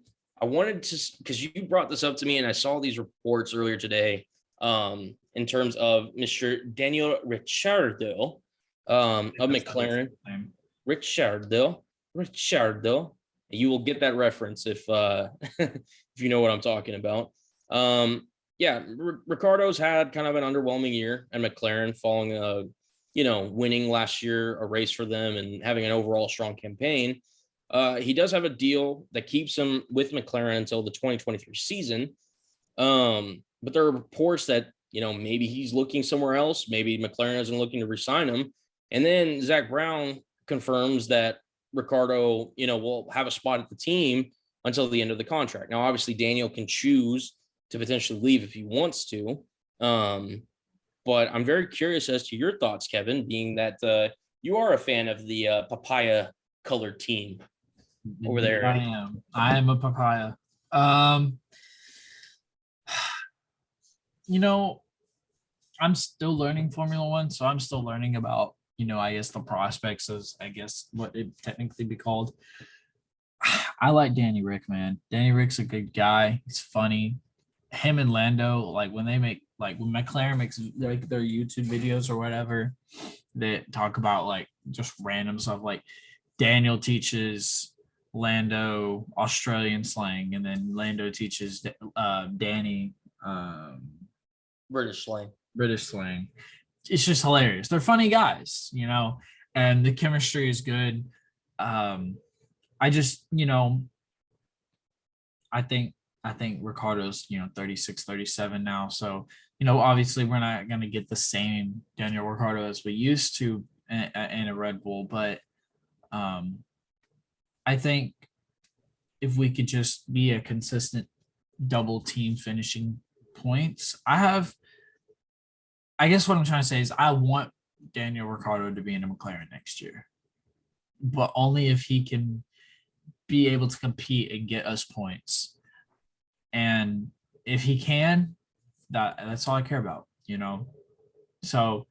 I wanted to, because you brought this up to me and I saw these reports earlier today in terms of Mr. Daniel Ricciardo of McLaren. Ricciardo. You will get that reference if if you know what I'm talking about. Ricardo's had kind of an underwhelming year at McLaren, following winning last year a race for them and having an overall strong campaign. He does have a deal that keeps him with McLaren until the 2023 season. But there are reports that, maybe he's looking somewhere else. Maybe McLaren isn't looking to re-sign him. And then Zach Brown confirms that Ricardo, will have a spot at the team until the end of the contract. Now, obviously, Daniel can choose to potentially leave if he wants to. But I'm very curious as to your thoughts, Kevin, being that you are a fan of the papaya colored team over there. I am a papaya. I'm still learning Formula One, so I'm still learning about, I guess the prospects, as I guess what it technically be called. I like Danny Rick, man. Danny Rick's a good guy. He's funny. Him and Lando, when McLaren makes their YouTube videos or whatever, they talk about just random stuff. Daniel teaches Lando Australian slang, and then Lando teaches Danny British slang. It's just hilarious. They're funny guys, and the chemistry is good. I just, I think Ricardo's, 36, 37 now. So, obviously we're not going to get the same Daniel Ricciardo as we used to in a Red Bull, but I think if we could just be a consistent double team finishing points, I guess what I'm trying to say is I want Daniel Ricciardo to be in a McLaren next year, but only if he can be able to compete and get us points. And if he can, that's all I care about, So,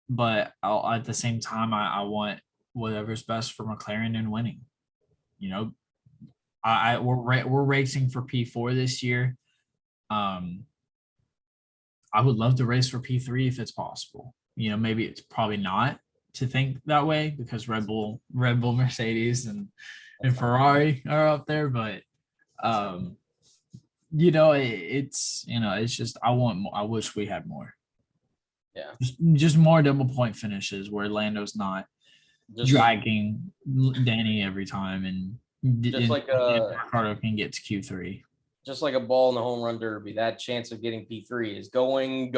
but at the same time, I want whatever's best for McLaren and winning. We're racing for P4 this year. I would love to race for P3 if it's possible. Maybe it's probably not to think that way because Red Bull, Mercedes, and Ferrari are up there, but it's just I wish we had more. Yeah, just more double point finishes where Lando's not dragging Danny every time, and Ricardo can get to Q3. Just like a ball in the home run derby, that chance of getting P3 is going,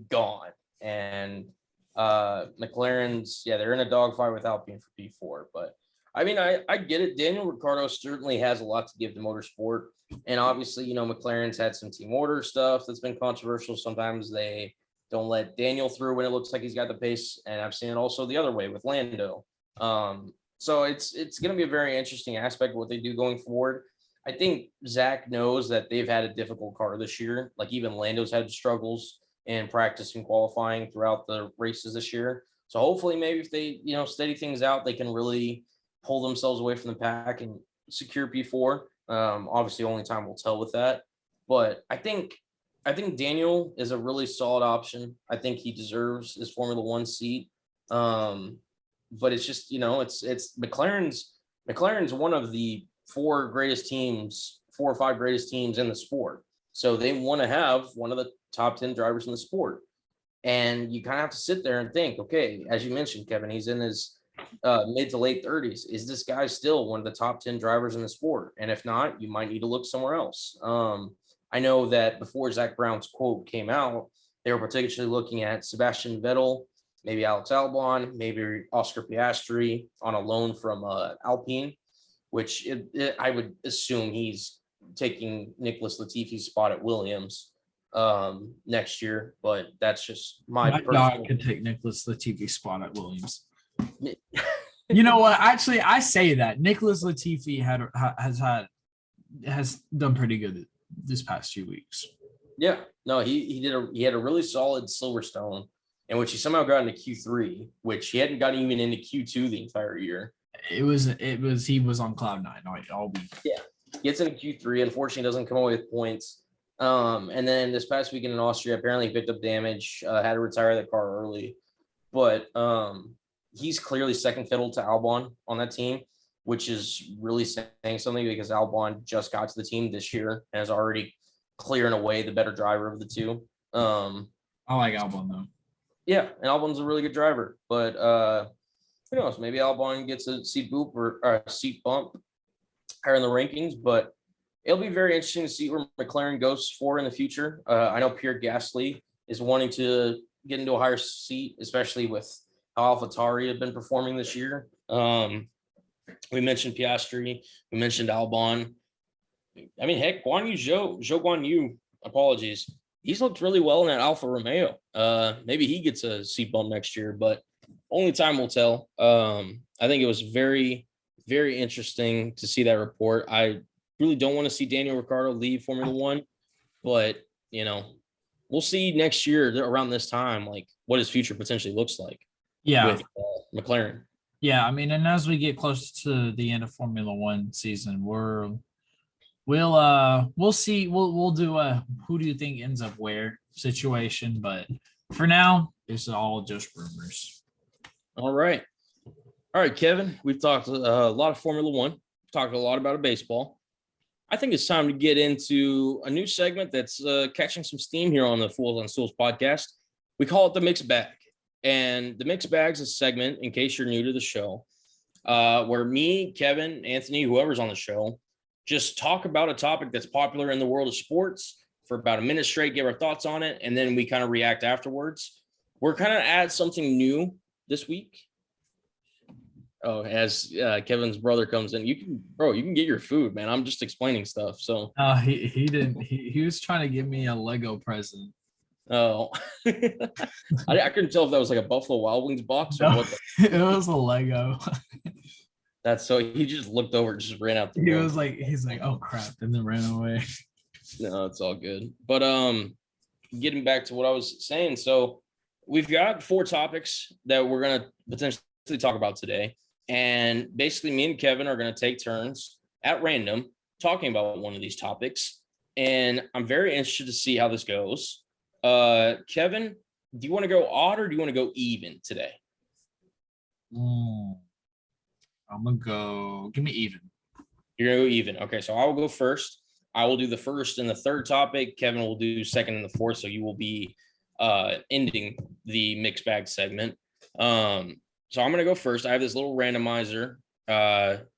gone. And McLaren's, they're in a dogfight without being for P4. But I mean, I get it. Daniel Ricciardo certainly has a lot to give to motorsport. And obviously, McLaren's had some team order stuff that's been controversial. Sometimes they don't let Daniel through when it looks like he's got the pace. And I've seen it also the other way with Lando. So it's going to be a very interesting aspect of what they do going forward. I think Zach knows that they've had a difficult car this year. Even Lando's had struggles in practice and qualifying throughout the races this year. So hopefully maybe if they, steady things out, they can really pull themselves away from the pack and secure P4. Obviously only time will tell with that. But I think Daniel is a really solid option. I think he deserves his Formula One seat. But it's just, it's McLaren's one of the four or five greatest teams in the sport. So they want to have one of the top 10 drivers in the sport. And you kind of have to sit there and think, okay, as you mentioned, Kevin, he's in his mid to late 30s. Is this guy still one of the top 10 drivers in the sport? And if not, you might need to look somewhere else. I know that before Zach Brown's quote came out, they were particularly looking at Sebastian Vettel, maybe Alex Albon, maybe Oscar Piastri on a loan from Alpine, which I would assume he's taking Nicholas Latifi's spot at Williams next year. But that's just my dog could take Nicholas Latifi's spot at Williams. You know what? Actually, I say that Nicholas Latifi has done pretty good this past few weeks. Yeah, no, he had a really solid Silverstone, in which he somehow got into Q3, which he hadn't gotten even into Q2 the entire year. He was on cloud nine all week. Yeah, Gets into Q3, unfortunately doesn't come away with points. And then this past weekend in Austria, apparently he picked up damage, had to retire the car early. But he's clearly second fiddle to Albon on that team, which is really saying something because Albon just got to the team this year and is already clearing away the better driver of the two. I like Albon though. Yeah, and Albon's a really good driver, but who knows? Maybe Albon gets a seat bump higher in the rankings, but it'll be very interesting to see where McLaren goes for in the future. I know Pierre Gasly is wanting to get into a higher seat, especially with how AlphaTauri have been performing this year. We mentioned Piastri, we mentioned Albon. I mean, heck, Zhou Guan Yu, apologies. He's looked really well in that Alfa Romeo. Maybe he gets a seat bump next year, but only time will tell. I think it was very, very interesting to see that report. I really don't want to see Daniel Ricciardo leave Formula One, but we'll see next year around this time, like what his future potentially looks like. Yeah, with McLaren. Yeah, I mean, and as we get closer to the end of Formula One season, we'll see. We'll do a who do you think ends up where situation, but for now, it's all just rumors. All right, Kevin. We've talked a lot of Formula One. We've talked a lot about baseball. I think it's time to get into a new segment that's catching some steam here on the Fools on Stools podcast. We call it the Mixed Bag. And the Mixed Bag's a segment, in case you're new to the show, where me, Kevin, Anthony, whoever's on the show, just talk about a topic that's popular in the world of sports for about a minute straight, give our thoughts on it, and then we kind of react afterwards. We're kind of at something new this week. Oh, as Kevin's brother comes in, you can get your food, man. I'm just explaining stuff. So he didn't. He was trying to give me a Lego present. Oh, I couldn't tell if that was like a Buffalo Wild Wings box or what. It was a Lego. That's so he just looked over and just ran out. He's like, oh crap, and then ran away. No, it's all good. But getting back to what I was saying, so we've got 4 topics that we're gonna potentially talk about today, and basically me and Kevin are gonna take turns at random talking about one of these topics, and I'm very interested to see how this goes. Kevin, do you want to go odd or do you want to go even today? I'm gonna go. Give me even. You're gonna go even. Okay, so I will go first. I will do the first and the third topic. Kevin will do second and the fourth. So you will be ending the mixed bag segment. So I'm gonna go first. I have this little randomizer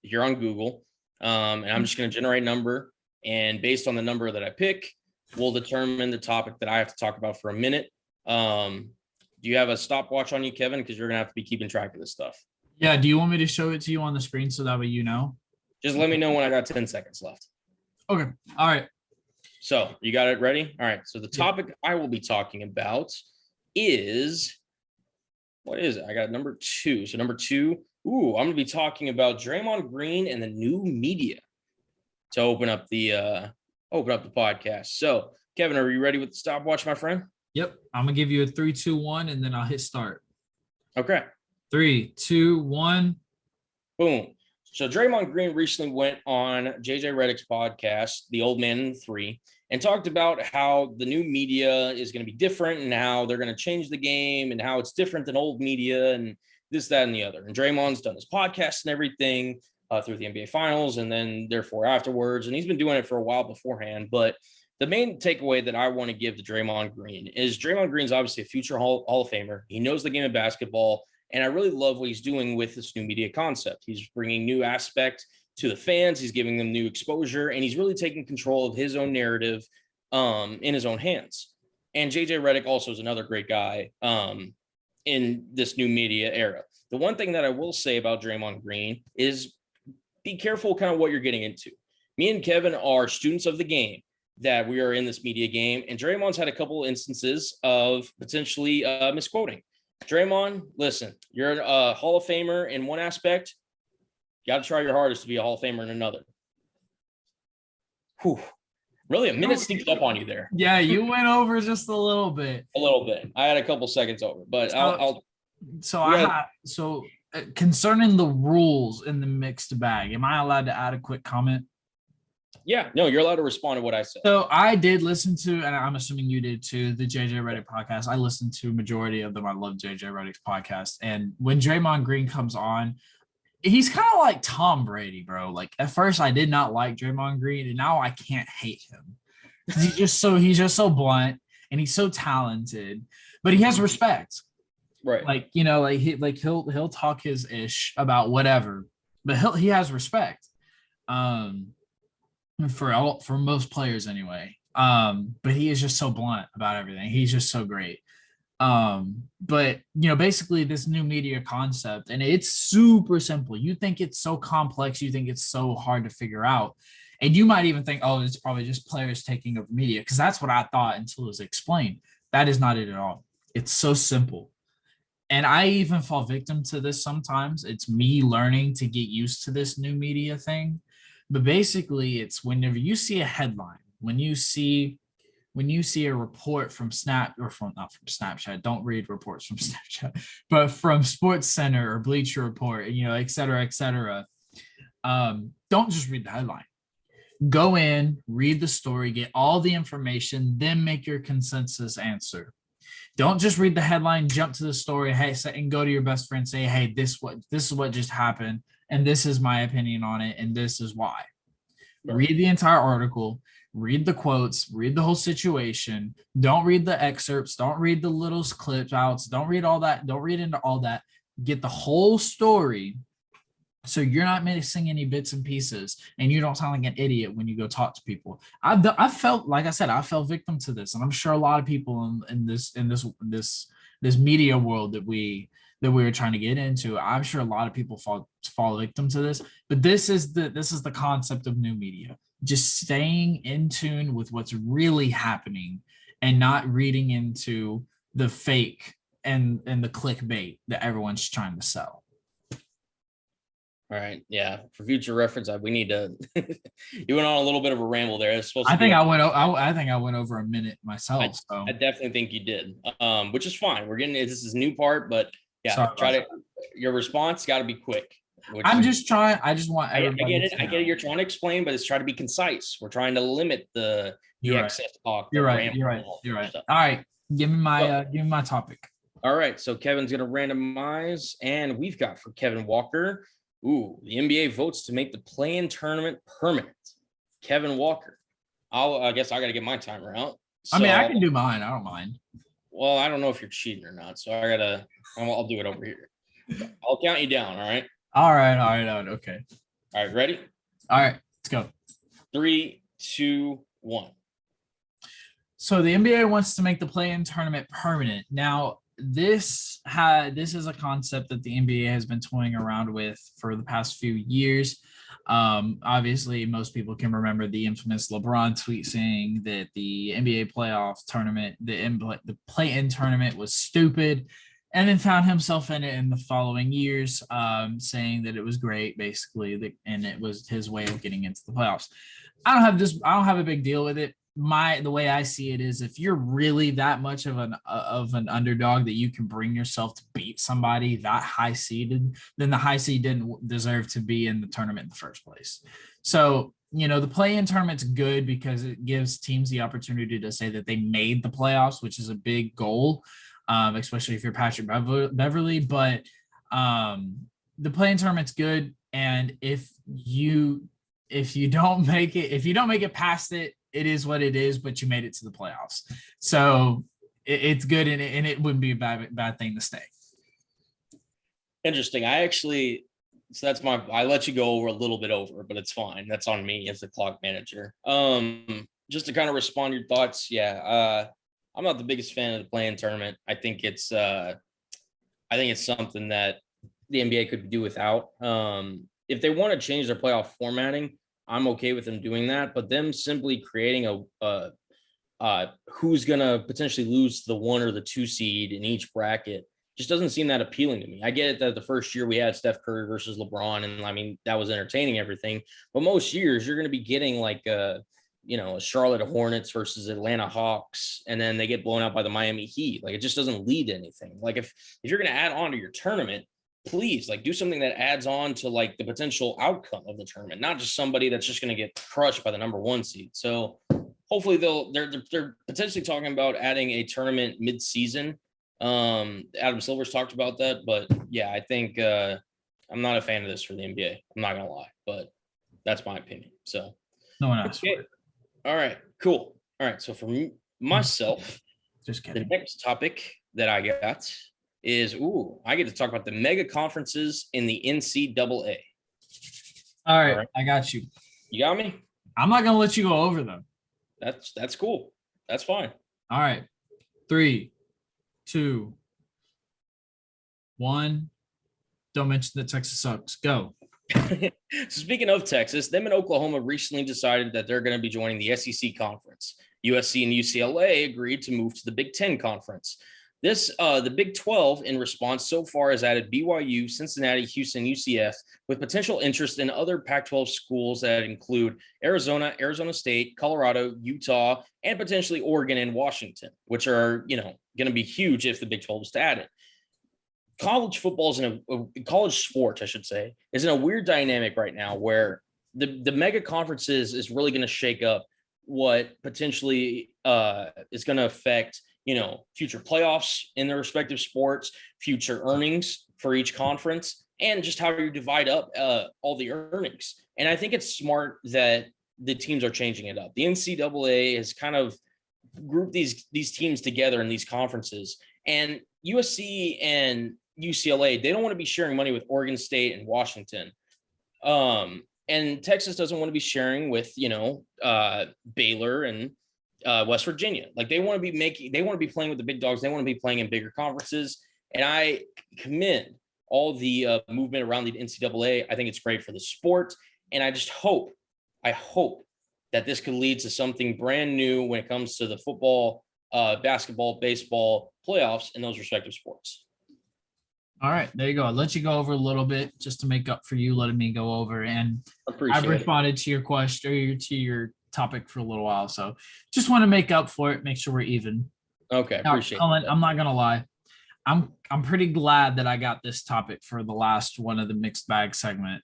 here on Google, and I'm just gonna generate a number, and based on the number that I pick, we'll determine the topic that I have to talk about for a minute. Do you have a stopwatch on you, Kevin? Because you're going to have to be keeping track of this stuff. Yeah. Do you want me to show it to you on the screen so that way you know? Just let me know when I got 10 seconds left. Okay. All right. So you got it ready? All right. So the topic I will be talking about is, what is it? I got number 2. So number 2, I'm going to be talking about Draymond Green and the new media to open up the podcast. So, Kevin, are you ready with the stopwatch, my friend? Yep. I'm gonna give you a 3, 2, 1, and then I'll hit start. Okay. 3, 2, 1. Boom. So Draymond Green recently went on JJ Redick's podcast, The Old Man in the 3, and talked about how the new media is going to be different and how they're going to change the game and how it's different than old media and this, that, and the other. And Draymond's done his podcast and everything through the NBA Finals and then therefore afterwards. And he's been doing it for a while beforehand. But the main takeaway that I want to give to Draymond Green is Draymond Green's obviously a future Hall of Famer. He knows the game of basketball. And I really love what he's doing with this new media concept. He's bringing new aspect to the fans. He's giving them new exposure. And he's really taking control of his own narrative in his own hands. And JJ Redick also is another great guy in this new media era. The one thing that I will say about Draymond Green is be careful kind of what you're getting into. Me and Kevin are students of the game, that we are in this media game. And Draymond's had a couple instances of potentially misquoting. Draymond, listen, you're a Hall of Famer in one aspect. You got to try your hardest to be a Hall of Famer in another. Whew. Really, a minute sneaked up on you there. Yeah, you went over just a little bit. A little bit. I had a couple seconds over, but concerning the rules in the mixed bag, am I allowed to add a quick comment? Yeah, no, you're allowed to respond to what I said. So I did listen to, and I'm assuming you did too, the JJ Redick podcast. I listened to a majority of them. I love JJ Redick's podcast. And when Draymond Green comes on, he's kind of like Tom Brady, bro. Like at first I did not like Draymond Green, and now I can't hate him. He's just so blunt and he's so talented, but he has respect. Right. Like, he'll talk his ish about whatever, but he has respect. For most players anyway. But he is just so blunt about everything. He's just so great. But basically this new media concept, and it's super simple. You think it's so complex, you think it's so hard to figure out. And you might even think, oh, it's probably just players taking over media, because that's what I thought until it was explained. That is not it at all. It's so simple. And I even fall victim to this sometimes. It's me learning to get used to this new media thing. But basically, it's whenever you see a headline, when you see a report from not from Snapchat, don't read reports from Snapchat, but from Sports Center or Bleacher Report, et cetera, et cetera. Don't just read the headline. Go in, read the story, get all the information, then make your consensus answer. Don't just read the headline, jump to the story, and go to your best friend, say, hey, this is what just happened, and this is my opinion on it, and this is why. Sure. Read the entire article, read the quotes, read the whole situation. Don't read the excerpts, don't read the little clips outs, don't read all that, don't read into all that. Get the whole story, so you're not missing any bits and pieces, and you don't sound like an idiot when you go talk to people. I felt, like I said, I fell victim to this, and I'm sure a lot of people in this media world that we were trying to get into, I'm sure a lot of people fall victim to this. But this is the concept of new media: just staying in tune with what's really happening and not reading into the fake and the clickbait that everyone's trying to sell. All right. Yeah. For future reference, we need to. You went on a little bit of a ramble there. It's supposed. I think I went over a minute myself. I definitely think you did. Which is fine. We're getting this is a new part, but yeah, your response got to be quick. I'm just trying. I just want. I get it. I get it. You're trying to explain, but it's trying to be concise. We're trying to limit the excess talk. You're right. You're right. All right. Give me my topic. All right. So Kevin's gonna randomize, and we've got for Kevin Walker. Ooh, the NBA votes to make the play-in tournament permanent. Kevin Walker. I guess I got to get my timer out. So, I mean, I can do mine. I don't mind. Well, I don't know if you're cheating or not, so I'll do it over here. I'll count you down. All right. All right. Okay. All right. Ready? All right. Let's go. 3, 2, 1. So the NBA wants to make the play-in tournament permanent. Now, this is a concept that the NBA has been toying around with for the past few years. Obviously, most people can remember the infamous LeBron tweet saying that the NBA playoff tournament, the play-in tournament, was stupid, and then found himself in it in the following years, saying that it was great, basically, and it was his way of getting into the playoffs. I don't have a big deal with it. The way I see it is, if you're really that much of an underdog that you can bring yourself to beat somebody that high seeded, then the high seed didn't deserve to be in the tournament in the first place. So, the play-in tournament's good because it gives teams the opportunity to say that they made the playoffs, which is a big goal, especially if you're Patrick Beverly. But the play-in tournament's good, and if you don't make it past it, it is what it is, but you made it to the playoffs. So it's good, and it wouldn't be a bad thing to stay. Interesting. I let you go over a little bit over, but it's fine. That's on me as the clock manager. Just to kind of respond to your thoughts. Yeah. I'm not the biggest fan of the play-in tournament. I think it's something that the NBA could do without. If they want to change their playoff formatting, I'm okay with them doing that, but them simply creating who's going to potentially lose the 1 or the 2 seed in each bracket just doesn't seem that appealing to me. I get it that the first year we had Steph Curry versus LeBron, and I mean, that was entertaining, everything, but most years you're going to be getting like a Charlotte Hornets versus Atlanta Hawks, and then they get blown out by the Miami Heat. Like, it just doesn't lead to anything. Like, if you're going to add on to your tournament, please do something that adds on to the potential outcome of the tournament, not just somebody that's just going to get crushed by the number 1 seed. So hopefully they're potentially talking about adding a tournament mid-season. Adam Silver's talked about that, but yeah, I think I'm not a fan of this for the NBA. I'm not going to lie, but that's my opinion. So no one asked okay. for it. All right, cool. All right. So for myself, just kidding. The next topic that I got is, I get to talk about the mega conferences in the NCAA. All right. I got you. You got me? I'm not going to let you go over them. That's cool. That's fine. All right. 3, 2, 1. Don't mention that Texas sucks. Go. Speaking of Texas, them and Oklahoma recently decided that they're going to be joining the SEC conference. USC and UCLA agreed to move to the Big Ten conference. The Big 12, in response, so far has added BYU, Cincinnati, Houston, UCF, with potential interest in other Pac-12 schools that include Arizona, Arizona State, Colorado, Utah, and potentially Oregon and Washington, which are, going to be huge if the Big 12 is to add it. College football is college sport, I should say, is in a weird dynamic right now where the mega conferences is really going to shake up what potentially is going to affect future playoffs in their respective sports, future earnings for each conference, and just how you divide up all the earnings. And I think it's smart that the teams are changing it up. The NCAA has kind of grouped these teams together in these conferences, and USC and UCLA, they don't want to be sharing money with Oregon State and Washington. And Texas doesn't want to be sharing with, Baylor and West Virginia. They want to be playing with the big dogs. They want to be playing in bigger conferences. And I commend all the movement around the NCAA. I think it's great for the sport. And I hope that this could lead to something brand new when it comes to the football, basketball, baseball playoffs in those respective sports. All right, there you go. I'll let you go over a little bit just to make up for you letting me go over. And I've responded to your question or to your topic for a little while. So just want to make up for it, make sure we're even. Okay, appreciate it. I'm not going to lie. I'm pretty glad that I got this topic for the last one of the mixed bag segment.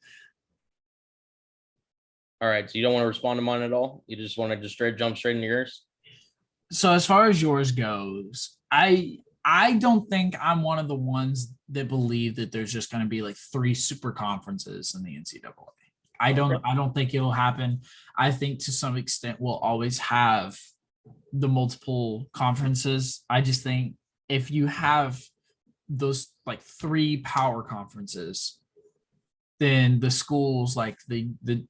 All right, so you don't want to respond to mine at all? You just want to jump straight into yours? So as far as yours goes, I don't think I'm one of the ones that believe that there's just going to be 3 super conferences in the NCAA. I don't think it'll happen. I think to some extent we'll always have the multiple conferences. I just think if you have those 3 power conferences, then the schools the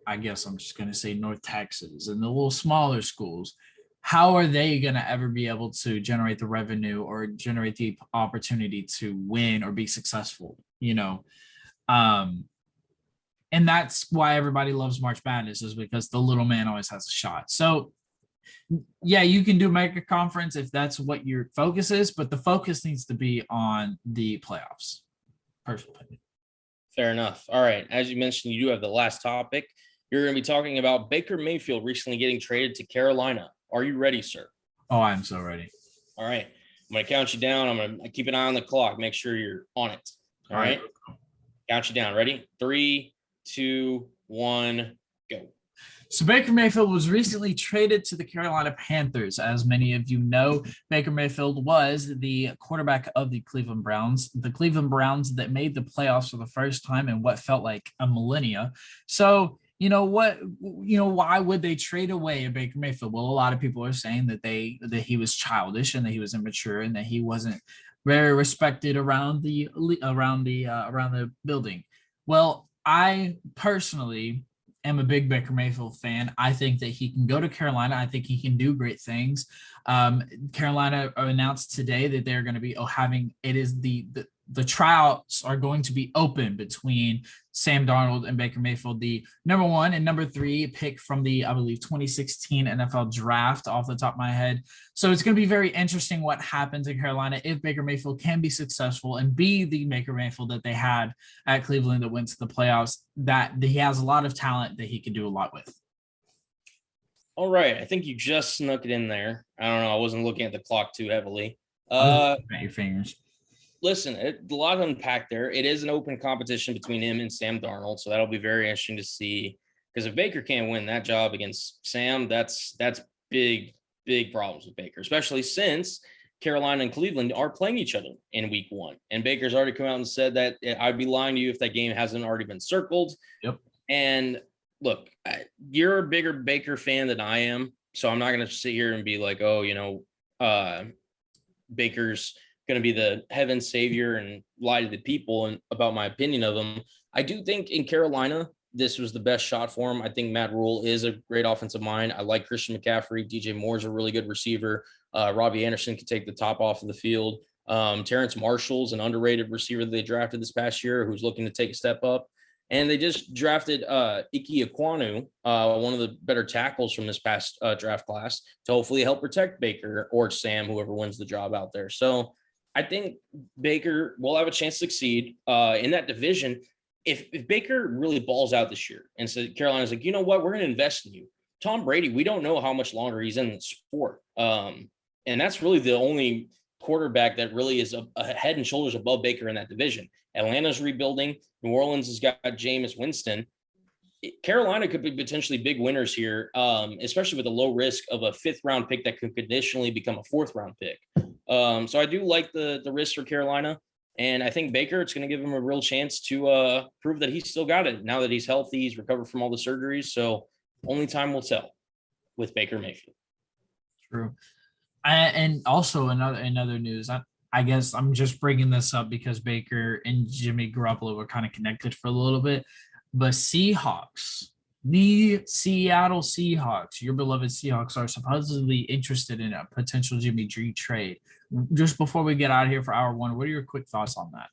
I guess I'm just going to say North Texas and the little smaller schools, how are they going to ever be able to generate the revenue or generate the opportunity to win or be successful, and that's why everybody loves March Madness, is because the little man always has a shot. So yeah, you can do mega conference if that's what your focus is, but the focus needs to be on the playoffs. Personal opinion. Fair enough. All right. As you mentioned, you do have the last topic. You're going to be talking about Baker Mayfield recently getting traded to Carolina. Are you ready, sir? Oh, I'm so ready. All right. I'm going to count you down. I'm going to keep an eye on the clock. Make sure you're on it. All right. Count you down. Ready? 3, 2, 1, go. So Baker Mayfield was recently traded to the Carolina Panthers. As many of you know, Baker Mayfield was the quarterback of the Cleveland Browns that made the playoffs for the first time in what felt like a millennia. So why would they trade away a Baker Mayfield? Well, a lot of people are saying that he was childish and that he was immature and that he wasn't very respected around the building. Well, I personally am a big Baker Mayfield fan. I think that he can go to Carolina. I think he can do great things. Carolina announced today that they're going to be the tryouts are going to be open between Sam Darnold and Baker Mayfield, the number 1 and number 3 pick from the, I believe, 2016 NFL draft off the top of my head. So it's going to be very interesting what happens in Carolina if Baker Mayfield can be successful and be the Baker Mayfield that they had at Cleveland that went to the playoffs, that he has a lot of talent that he can do a lot with. All right. I think you just snuck it in there. I don't know. I wasn't looking at the clock too heavily. At your fingers. listen, a lot of unpack there. It is an open competition between him and Sam Darnold, so that'll be very interesting to see. Because if Baker can't win that job against Sam, that's big problems with Baker, especially since Carolina and Cleveland are playing each other in week 1. And Baker's already come out and said that I'd be lying to you if that game hasn't already been circled. Yep. And look, you're a bigger Baker fan than I am, so I'm not going to sit here and be like, oh, Baker's going to be the heaven savior and lie to the people and about my opinion of him. I do think in Carolina, this was the best shot for him. I think Matt Rule is a great offensive mind. I like Christian McCaffrey. DJ Moore's a really good receiver. Robbie Anderson can take the top off of the field. Terrence Marshall's an underrated receiver that they drafted this past year who's looking to take a step up. And they just drafted Ike Ekwonu, one of the better tackles from this past draft class, to hopefully help protect Baker or Sam, whoever wins the job out there. So I think Baker will have a chance to succeed in that division. If Baker really balls out this year and said Carolina's like, you know what, we're going to invest in you. Tom Brady, we don't know how much longer he's in the sport. And that's really the only quarterback that really is a head and shoulders above Baker in that division. Atlanta's rebuilding. New Orleans has got Jameis Winston. Carolina could be potentially big winners here, especially with a low risk of a 5th round pick that could conditionally become a 4th round pick. So I do like the risk for Carolina. And I think Baker, it's going to give him a real chance to prove that he's still got it now that he's healthy. He's recovered from all the surgeries. So only time will tell with Baker Mayfield. True. And also another news, I guess I'm just bringing this up because Baker and Jimmy Garoppolo were kind of connected for a little bit. But Seahawks, the Seattle Seahawks, your beloved Seahawks, are supposedly interested in a potential Jimmy G trade. Just before we get out of here for hour 1, what are your quick thoughts on that?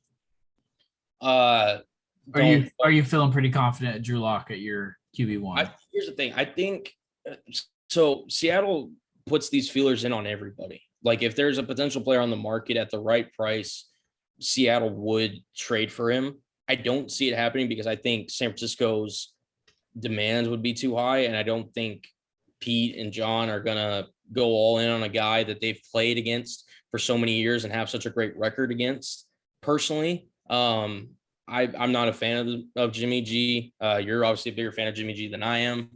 Are you feeling pretty confident at Drew Lock at your QB1? Here's the thing. I think so. Seattle puts these feelers in on everybody. Like if there's a potential player on the market at the right price, Seattle would trade for him. I don't see it happening because I think San Francisco's demands would be too high. And I don't think Pete and John are going to go all in on a guy that they've played against for so many years and have such a great record against. Personally, I'm not a fan of Jimmy G. You're obviously a bigger fan of Jimmy G than I am.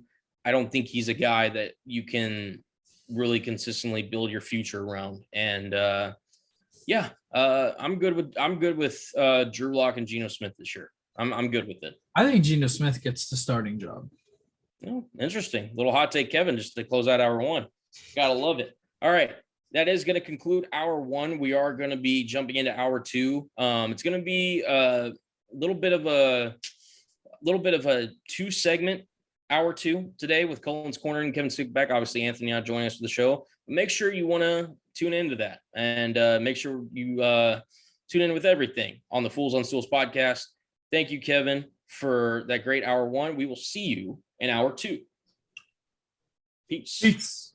I don't think he's a guy that you can really consistently build your future around. And I'm good with Drew Lock and Geno Smith this year. I'm good with it. I think Geno Smith gets the starting job. Oh, interesting. Little hot take, Kevin, just to close out hour 1. Gotta love it. All right. That is going to conclude hour 1. We are going to be jumping into hour 2. It's going to be a little bit of a 2-segment hour 2 today with Cullen's Corner and Kevin Sukbeck. Obviously, Anthony not joining us for the show. But make sure you want to tune into that and make sure you tune in with everything on the Fools on Stools podcast. Thank you, Kevin, for that great hour 1. We will see you in hour 2. Peace.